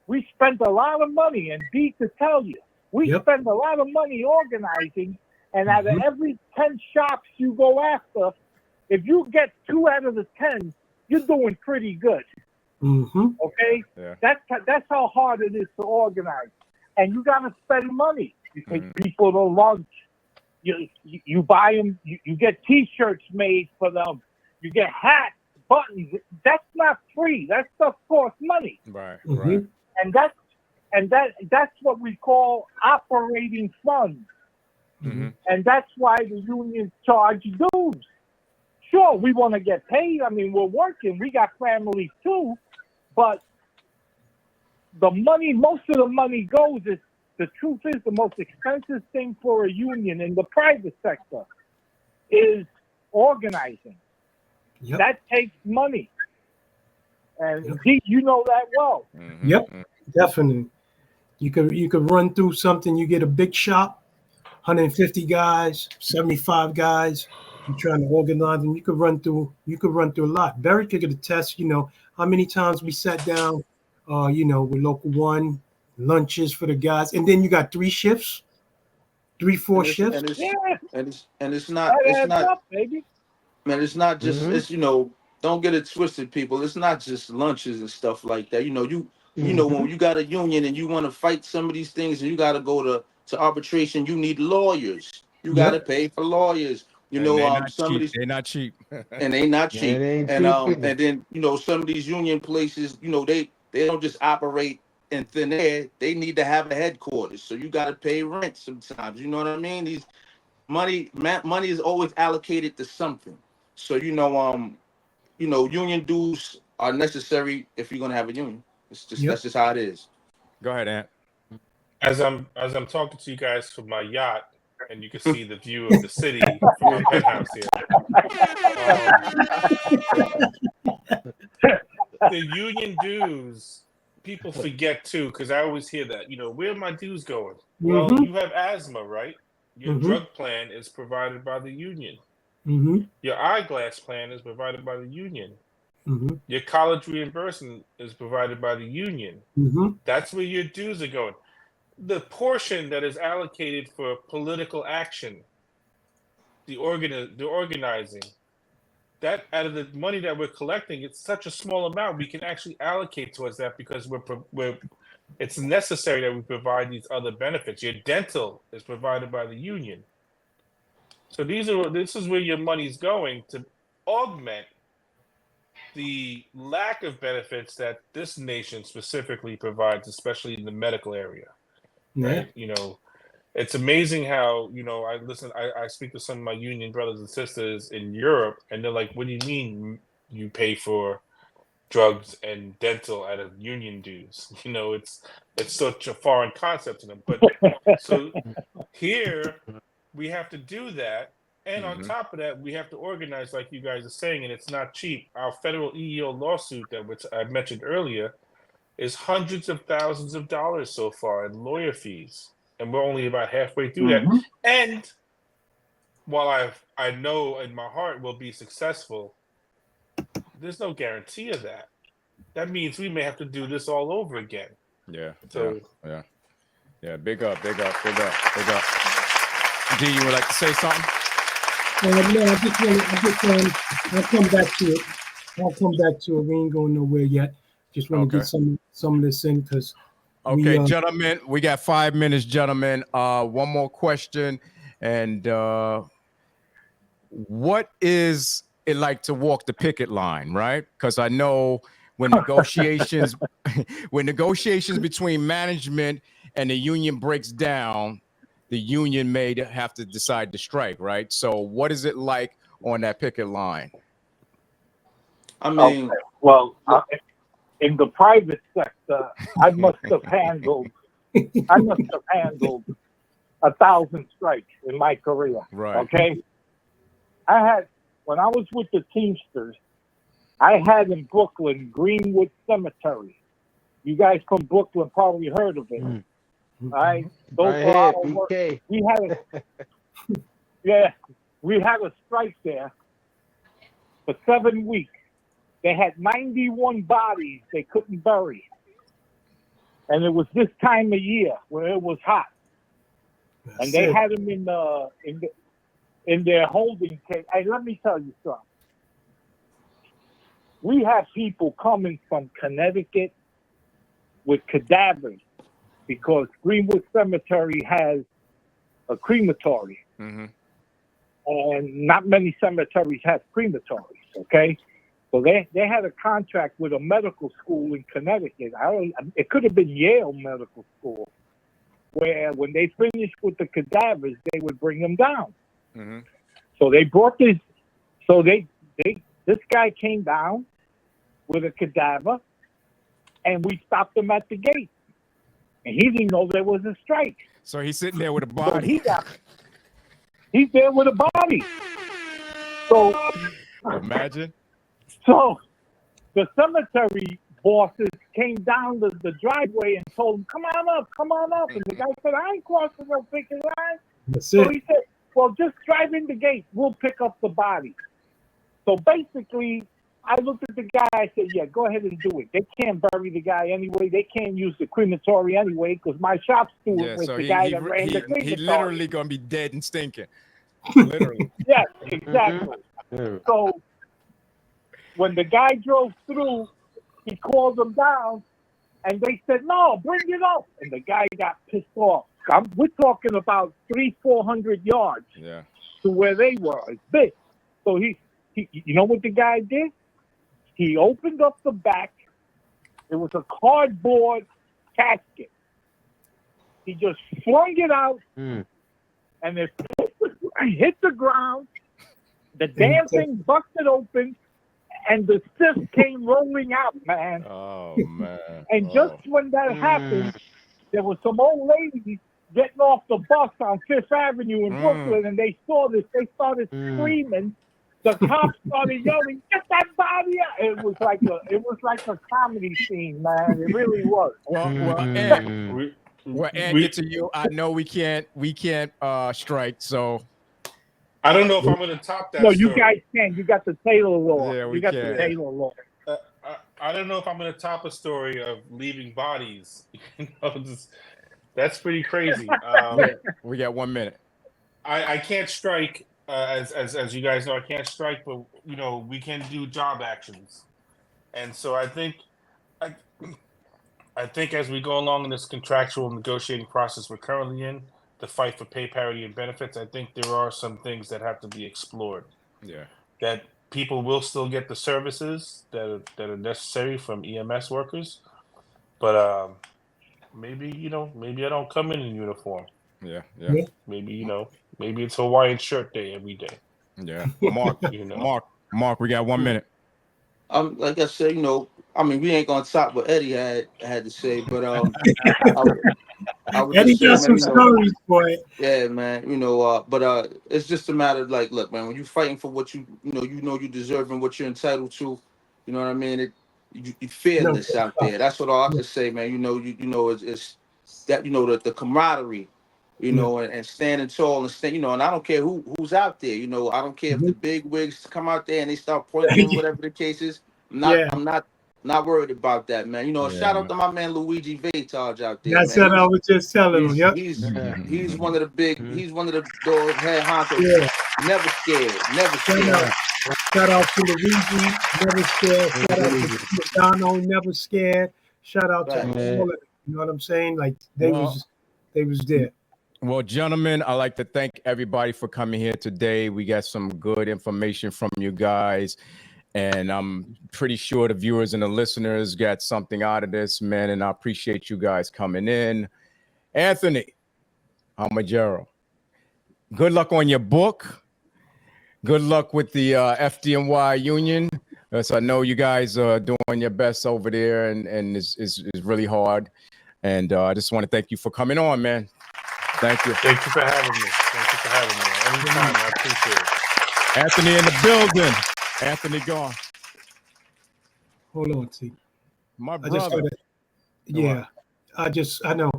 we spend a lot of money, and D to tell you, we spend a lot of money organizing, and out of every 10 shops you go after, if you get 2 out of the 10, you're doing pretty good. Okay, that's how hard it is to organize, and you gotta spend money. You take people to lunch. You buy them. You get T-shirts made for them. You get hats, buttons. That's not free. That stuff costs money.
Right.
And that's what we call operating funds. And that's why the unions charge dues. Sure, we want to get paid. I mean, we're working. We got families too. But the money, most of the money goes, the truth is the most expensive thing for a union in the private sector is organizing. That takes money. And you know that well.
Definitely. You could run through something, you get a big shop, 150 guys, 75 guys, you're trying to organize them. You could run through a lot. Barry could attest, how many times we sat down, with Local One, lunches for the guys, and then you got 3 shifts, 3-4 shifts.
And it's not
up, baby.
Man, it's not just it's don't get it twisted, people. It's not just lunches and stuff like that. When you got a union and you want to fight some of these things and you got to go to arbitration, you need lawyers. You got to pay for lawyers. Some of these
they're not cheap,
and they not cheap. And then some of these union places, they don't just operate in thin air. They need to have a headquarters, so you got to pay rent sometimes. You know what I mean? These money is always allocated to something. So union dues are necessary if you're gonna have a union. It's just that's just how it is.
Go ahead, Ant.
As I'm talking to you guys from my yacht, and you can see the view of the city from my penthouse here. The union dues, people forget too, because I always hear that. Where are my dues going? Well, you have asthma, right? Your drug plan is provided by the union. Your eyeglass plan is provided by the union. Your college reimbursement is provided by the union. That's where your dues are going. The portion that is allocated for political action, the organizing, that out of the money that we're collecting, it's such a small amount we can actually allocate towards that because it's necessary that we provide these other benefits. Your dental is provided by the union. So this is where your money's going to augment the lack of benefits that this nation specifically provides, especially in the medical area.
Yeah.
Right? It's amazing how, I speak to some of my union brothers and sisters in Europe, and they're like, what do you mean you pay for drugs and dental out of union dues? It's such a foreign concept to them. But so here we have to do that. And on top of that, we have to organize, like you guys are saying, and it's not cheap. Our federal EEO lawsuit, which I mentioned earlier, is hundreds of thousands of dollars so far in lawyer fees. And we're only about halfway through that. And while I know in my heart we'll be successful, there's no guarantee of that. That means we may have to do this all over again.
Yeah.
So
yeah. Big up. D, you would like to say something?
No, I'll come back to it. We ain't going nowhere yet. Just want to get some of this in because.
Okay, gentlemen, we got 5 minutes, gentlemen. One more question. And what is it like to walk the picket line, right? Because I know when negotiations between management and the union breaks down, the union may have to decide to strike, right? So what is it like on that picket line?
I mean,
in the private sector, I must have handled 1,000 strikes in my career.
Right.
Okay. When I was with the Teamsters, I had in Brooklyn Greenwood Cemetery. You guys from Brooklyn probably heard of it. All right. We had a strike there for 7 weeks. They had 91 bodies they couldn't bury. And it was this time of year where it was hot. And they had them in their holding cage. Hey, let me tell you something. We have people coming from Connecticut with cadavers because Greenwood Cemetery has a crematory. And not many cemeteries have crematories, okay? So they had a contract with a medical school in Connecticut. It could have been Yale Medical School, where when they finished with the cadavers, they would bring them down. So they brought this. So this guy came down with a cadaver, and we stopped him at the gate, and he didn't know there was a strike.
So he's sitting there with a body.
So he's there with a body. So
imagine.
So the cemetery bosses came down the driveway and told him, come on up. And the guy said, I ain't crossing no picket line. So he said, well, just drive in the gate. We'll pick up the body. So basically, I looked at the guy. I said, yeah, go ahead and do it. They can't bury the guy anyway. They can't use the crematory anyway because my shop's doing with the guy that ran the crematory.
He's literally going to be dead and stinking. Literally.
Yes, exactly. So when the guy drove through, he called them down, and they said, no, bring it up. And the guy got pissed off. We're talking about 300-400 yards to where they were. It's big. So he, you know what the guy did? He opened up the back. It was a cardboard casket. He just flung it out, and it hit the ground. The damn thing busted open, and the cyst came rolling out, man.
Oh, man.
And just when that happened, there was some old ladies getting off the bus on Fifth Avenue in Brooklyn, and they saw this. They started screaming. The cops started yelling, "Get that body out!" It was like a comedy scene, man. It really was.
And get to you. I know we can't strike, so.
I don't know if I'm going to top that.
No, you guys can. You got the Taylor Law.
Yeah,
you got the Taylor Law.
I don't know if I'm going to top a story of leaving bodies. That's pretty crazy.
We got 1 minute.
I can't strike as you guys know, I can't strike, but we can do job actions, and so I think as we go along in this contractual negotiating process we're currently in, the fight for pay parity and benefits, I think there are some things that have to be explored.
Yeah.
That people will still get the services that are necessary from EMS workers, but maybe I don't come in uniform.
Yeah.
Maybe maybe it's Hawaiian shirt day every day.
Yeah. Mark, Mark, we got 1 minute.
Like I said, I mean, we ain't gonna talk what Eddie had to say, but I would
Eddie
just
got
say,
some
man,
stories, boy.
yeah, man, but it's just a matter of like, look, man, when you're fighting for what you deserve and what you're entitled to, you know what I mean? You fearless out there. That's what all I can say, man. It's that the camaraderie, and standing tall and and I don't care who's out there. I don't care if the big wigs come out there and they start pointing, whatever the case is. I'm not worried about that, man. Shout out to my man Luigi Vaitage out there.
That's
man.
what I was just telling him. Yep.
He's one of the big. He's one of the doors head honchos. Never scared.
Shout out to Luigi, never scared. Shout out to Dono, never scared. Shout out to all of them. You know what I'm saying? Like they was there.
Well, gentlemen, I'd like to thank everybody for coming here today. We got some good information from you guys. And I'm pretty sure the viewers and the listeners got something out of this, man. And I appreciate you guys coming in. Anthony Amajero, good luck on your book. Good luck with the FDNY union. So I know you guys are doing your best over there, and it's really hard. And I just want to thank you for coming on, man. Thank you.
Thank you for having me. Anytime, I appreciate it.
Anthony in the building. Anthony gone.
Hold on, T.
My brother.
I know.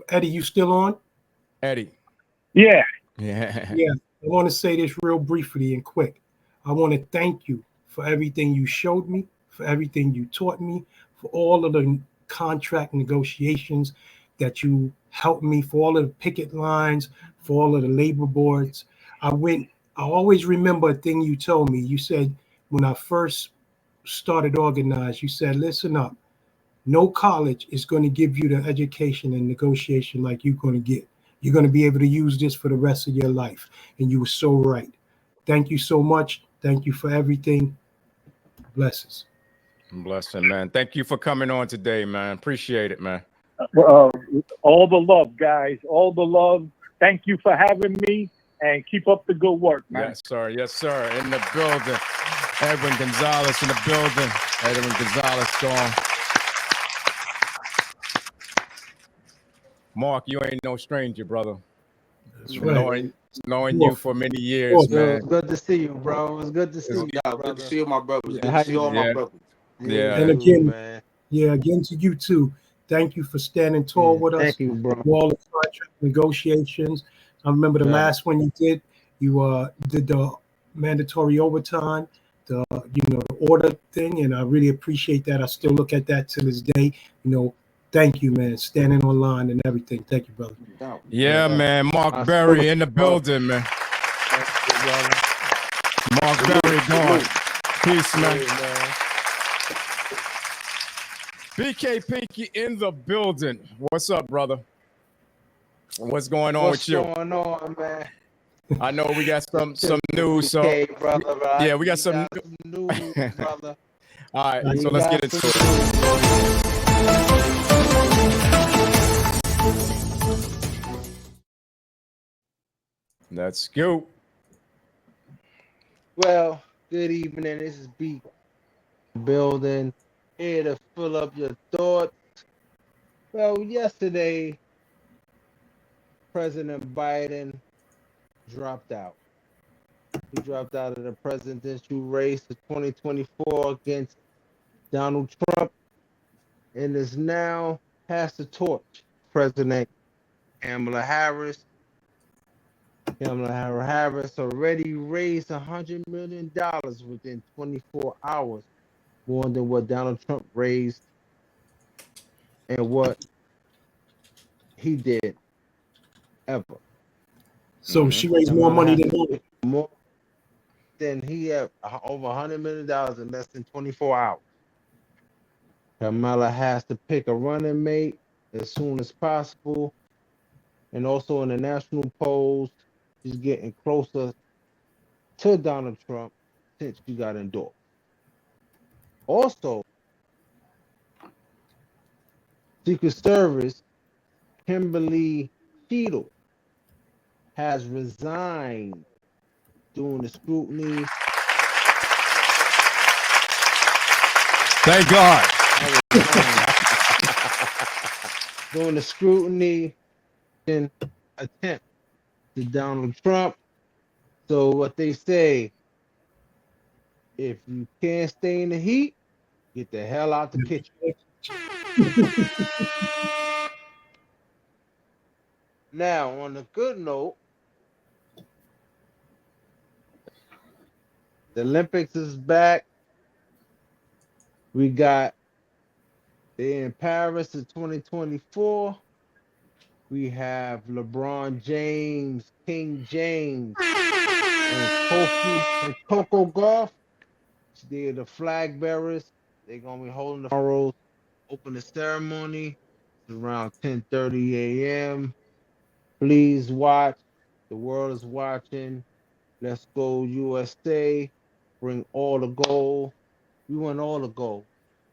Eddie, you still on?
Eddie.
Yeah.
Yeah.
I want to say this real briefly and quick. I want to thank you for everything you showed me, for everything you taught me, for all of the contract negotiations that you helped me, for all of the picket lines, for all of the labor boards. I always remember a thing you told me. You said when I first started organized, you said, listen up. No college is going to give you the education and negotiation like you're going to get. You're going to be able to use this for the rest of your life. And you were so right. Thank you so much. Thank you for everything. Blessings.
Blessing, man. Thank you for coming on today, man. Appreciate it, man.
All the love, guys. All the love. Thank you for having me, and keep up the good work, man.
Yes, sir. Yes, sir. In the building. Edwin Gonzalez in the building. Edwin Gonzalez gone. Mark, you ain't no stranger, brother.
That's right.
Knowing you for many years, man.
It was good to see you, bro. It was good to see you, brother.
Good to see all my brothers. Good to see all my brothers.
Yeah.
And again, again to you too. Thank you for standing tall with us.
Thank you, bro.
Through all the contract negotiations. I remember the last one you did. You did the mandatory overtime, the order thing, and I really appreciate that. I still look at that to this day. Thank you, man. Standing online and everything. Thank you, brother.
Yeah, man. Mark Berry in the building, man. Mark Berry gone. Peace, man. BK Pinky in the building. What's up, brother? What's going on with you?
What's going on, man?
I know we got some news. So
BK, brother, right?
yeah, we got some
news, brother.
All right, so let's get into it. Let's go.
Well, good evening. This is B building, here to fill up your thoughts. Well, yesterday, President Biden dropped out. He dropped out of the presidential race of 2024 against Donald Trump, and is now passed the torch. President Kamala Harris. Kamala Harris already raised $100 million within 24 hours, more than what Donald Trump raised and what he did ever.
So she raised more money than him.
more than he had over $100 million in less than 24 hours. Kamala has to pick a running mate as soon as possible. And also in the national polls, she's getting closer to Donald Trump since she got endorsed. Also, Secret Service Kimberly Cheadle has resigned during the scrutiny.
Thank God.
During the scrutiny and attempt to Donald Trump. So what they say, if you can't stay in the heat, get the hell out the kitchen. Now, on a good note, the Olympics is back. We got in Paris in 2024. We have LeBron James, King James, and Coco Gauff. They're the flag bearers. They're gonna be holding the tomorrow. Open the ceremony. It's around 10:30 a.m. Please watch. The world is watching. Let's go USA. Bring all the gold. We want all the gold.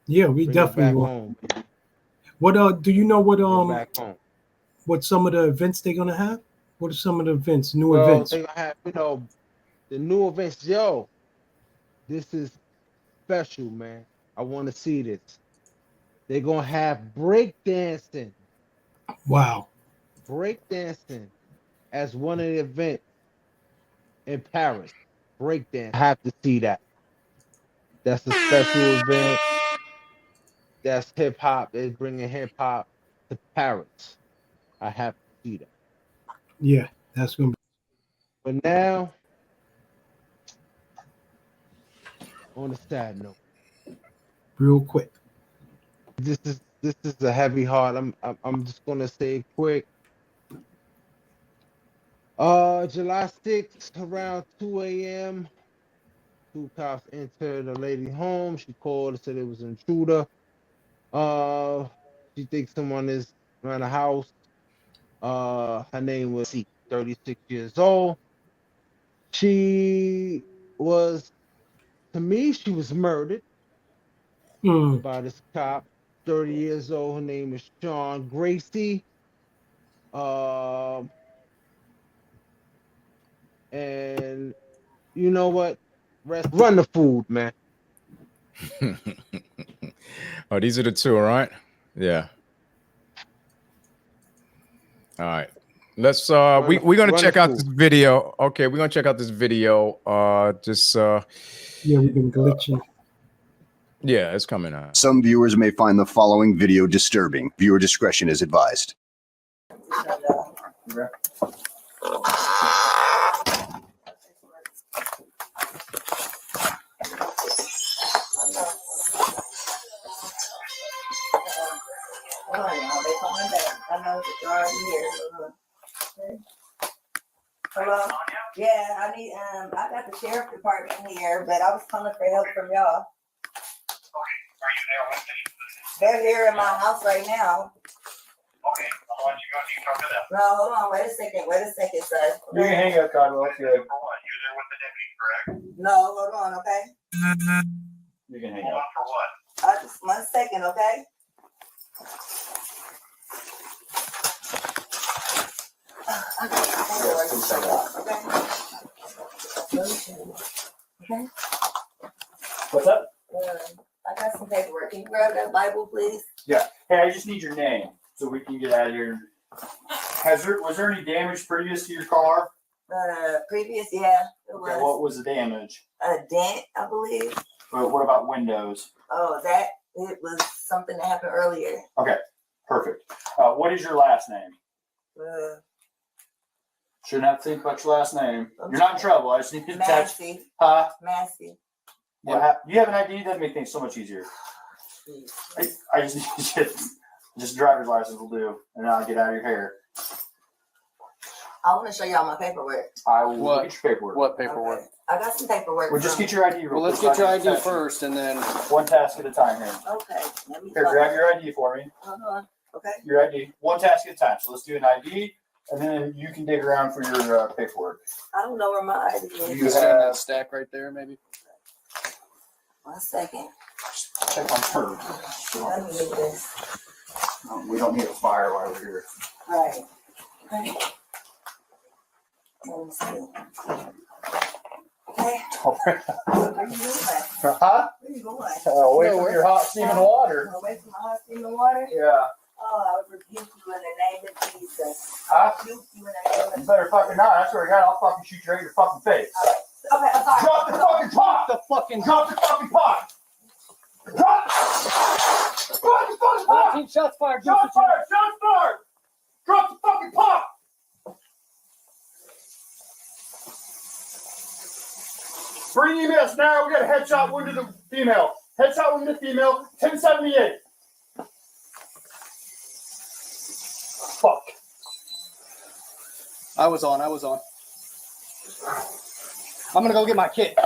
Yeah, we
Bring
definitely
it back
will.
home.
What do you know what
Back home.
what some of the events they're gonna have? What are some of the events, new
Well,
events?
they're gonna have, the new events. Yo, this is special, man. I want to see this. They're gonna have break dancing.
Wow.
Break dancing as one of the events in Paris. Break dance. I have to see that. That's a special event. That's hip hop. They're bringing hip hop to Paris. I have to see that.
Yeah, that's gonna be
But now, on a sad note,
real quick.
this is a heavy heart. I'm just gonna say quick. July 6th, around 2 a.m., 2 cops entered a lady home. She called and said it was an intruder. She thinks someone is around the house. Her name was 36 years old. She was, to me, she was murdered by this cop, 30 years old. Her name is Sean Gracie. And you know what? Run the food, man.
Oh, these are the two, all right? Yeah. All right. Let's we're gonna check out this video. Okay, we're gonna check out this video.
Yeah, we've been glitching.
Yeah, it's coming out.
Some viewers may find the following video disturbing. Viewer discretion is advised.
Hello? Yeah, I need I got the sheriff department here, but I was calling for help from y'all. They're here in my house right now.
Okay, I'll let you go. You can talk to them.
No, hold on, wait a second, sir.
You can hang up, Conwell. You're there with the deputy, correct?
No, hold on, okay?
You can hang up. For what?
Just 1 second, okay? Okay.
What's up?
I got some paperwork. Can you grab that Bible, please?
Yeah. Hey, I just need your name so we can get out of here. Was there any damage previous to your car?
Previous, yeah, it was.
Okay, what was the damage?
A dent, I believe.
What about windows?
Oh, it was something that happened earlier.
Okay, perfect. What is your last name? Shouldn't have to think about your last name. You're not in trouble. I just need to touch.
Massey.
What you have an ID? That makes things so much easier. I just need just driver's license will do, and then I'll get out of your hair.
I want to show y'all my paperwork.
I will look at your paperwork.
What paperwork?
I got some paperwork.
Well, just
from-
get your ID.
Well, let's get your ID first, and then
One task at a time here.
Okay. Let me
Here, grab your ID for me.
Okay.
Your ID. One task at a time. So let's do an ID, and then you can dig around for your paperwork.
I don't know where my ID is.
You
is it in that
have.
stack right there, maybe.
1 second.
Check on her.
Let me get this.
We don't need a fire while we're here.
Right. Okay. Let me see. Okay. Where you going?
Huh?
Where you going?
Away from your hot steaming water.
Away from my hot steaming water?
Yeah.
Oh, I would rebuke you in the name of Jesus.
Huh?
Rebuke you in the name of
You better fucking not. I swear to God, I'll fucking shoot you right in your fucking face.
Okay, I'm sorry.
Drop the fucking pot! Drop the fucking pot! Drop the fucking pot!
Shots fired.
Shots fired! Shots fired! Drop the fucking pot! Bring emails now. We got a headshot wound to the female. Headshot wound to the female. 1078. Fuck.
I was on. I'm gonna go get my kit.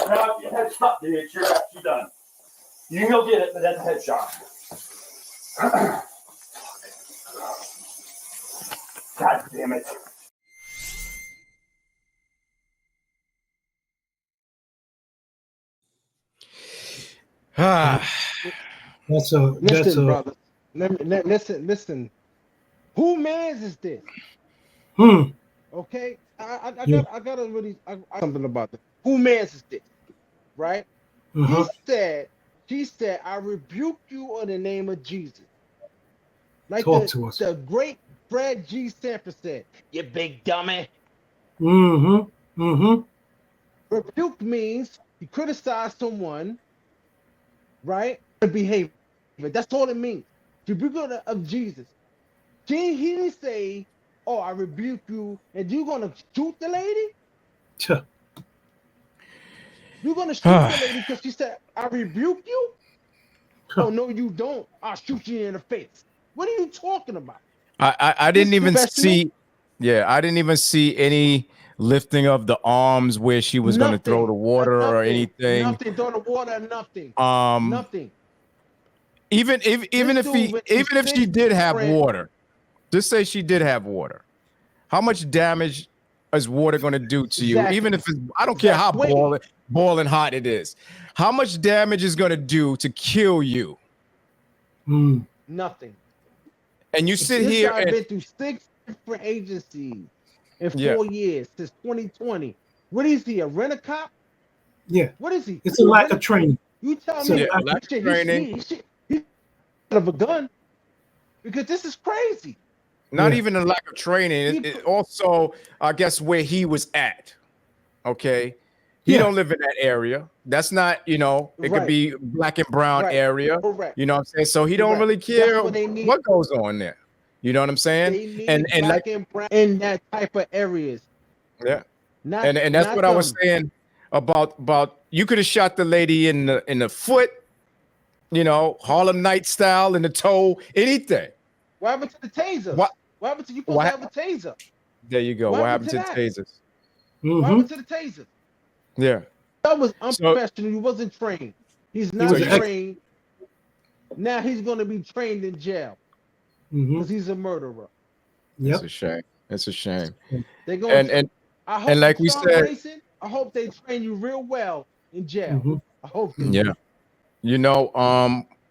No, your headshot, bitch. You're done. You can go get it, but that's a headshot. God damn it.
Listen, brother. Listen. Who man's is this? Okay, I gotta really something about this. Who man's is this? Right? She said, I rebuke you in the name of Jesus. Like
Talk to us.
The great Fred G. Sanford said, you big dummy. Rebuke means you criticize someone, right? And behavior. That's all it means. Rebuke of Jesus. He didn't say, oh, I rebuke you, and you're gonna shoot the lady? You're gonna shoot the lady because she said, I rebuke you? Oh no, you don't. I'll shoot you in the face. What are you talking about?
I didn't even see. Yeah, I didn't even see any lifting of the arms where she was going to throw the water or anything.
Nothing. Throw the water. Nothing. Nothing.
Even if she did have water, just say she did have water. How much damage is water going to do to you? Even if it's, I don't care how boiling hot it is. How much damage is going to do to kill you?
Nothing.
And you sit here
I've
and
been through 6 different agencies in 4 years since 2020. What is he? A rent-a-cop?
Yeah.
What is he?
It's a lack of training.
You tell
So,
me.
yeah, lack of training.
He's of a gun because this is crazy.
not even a lack of training. It also, I guess, where he was at. Okay. He don't live in that area. That's not, it could be black and brown area.
Correct.
You know what I'm saying? So he don't really care what goes on there. You know what I'm saying? And
black and brown in that type of areas.
Yeah. And that's what I was saying about you could have shot the lady in the foot, Harlem Night style, in the toe, anything.
What happened to the taser?
What
happened to you? Supposed to have a taser.
There you go. What happened to the tasers?
What happened to the taser?
Yeah.
That was unprofessional. He wasn't trained. He's not trained. Now he's going to be trained in jail because he's a murderer.
It's a shame. It's a shame.
They're going
and
I hope
like we said,
racing, I hope they train you real well in jail. I hope.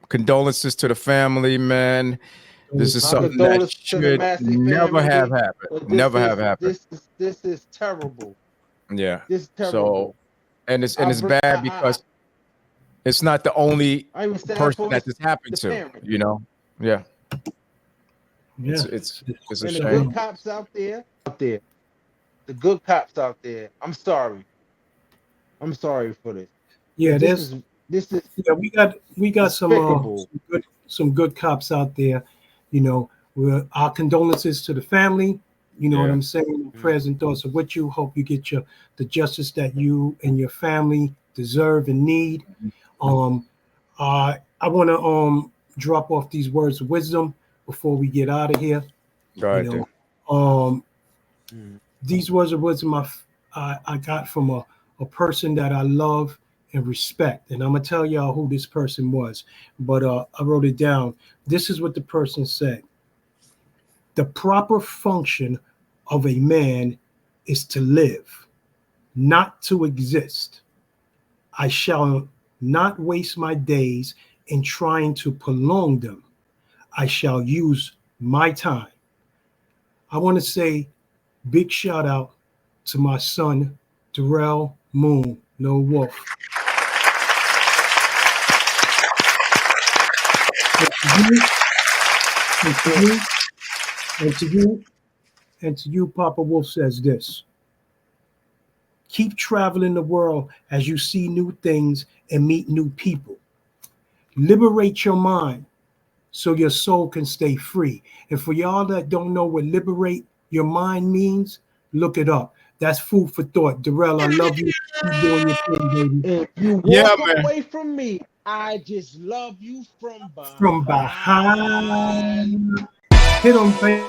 Condolences to the family, man. This is something that should never have happened. Never have happened.
This is terrible.
Yeah.
This is terrible.
So, and it's bad because it's not the only person that this happened to. Yeah. It's a
and
shame.
the good cops out there, the good cops out there. I'm sorry for this.
Yeah,
this is
we got some good cops out there. Our condolences to the family. You know what I'm saying? Prayers and thoughts are with you. Hope you get the justice that you and your family deserve and need. I want to drop off these words of wisdom before we get out of here.
Go ahead,
These words are words I got from a person that I love and respect. And I'm going to tell y'all who this person was. But I wrote it down. This is what the person said. The proper function of a man is to live, not to exist. I shall not waste my days in trying to prolong them. I shall use my time. I want to say big shout out to my son, Darrell Moon, No Wolf. And to you, Papa Wolf says this. Keep traveling the world as you see new things and meet new people. Liberate your mind so your soul can stay free. And for y'all that don't know what liberate your mind means, look it up. That's food for thought. Darrell, I love you. Keep doing your thing, baby.
If you walk away from me, I just love you from behind.
From behind. Hit 'em, baby.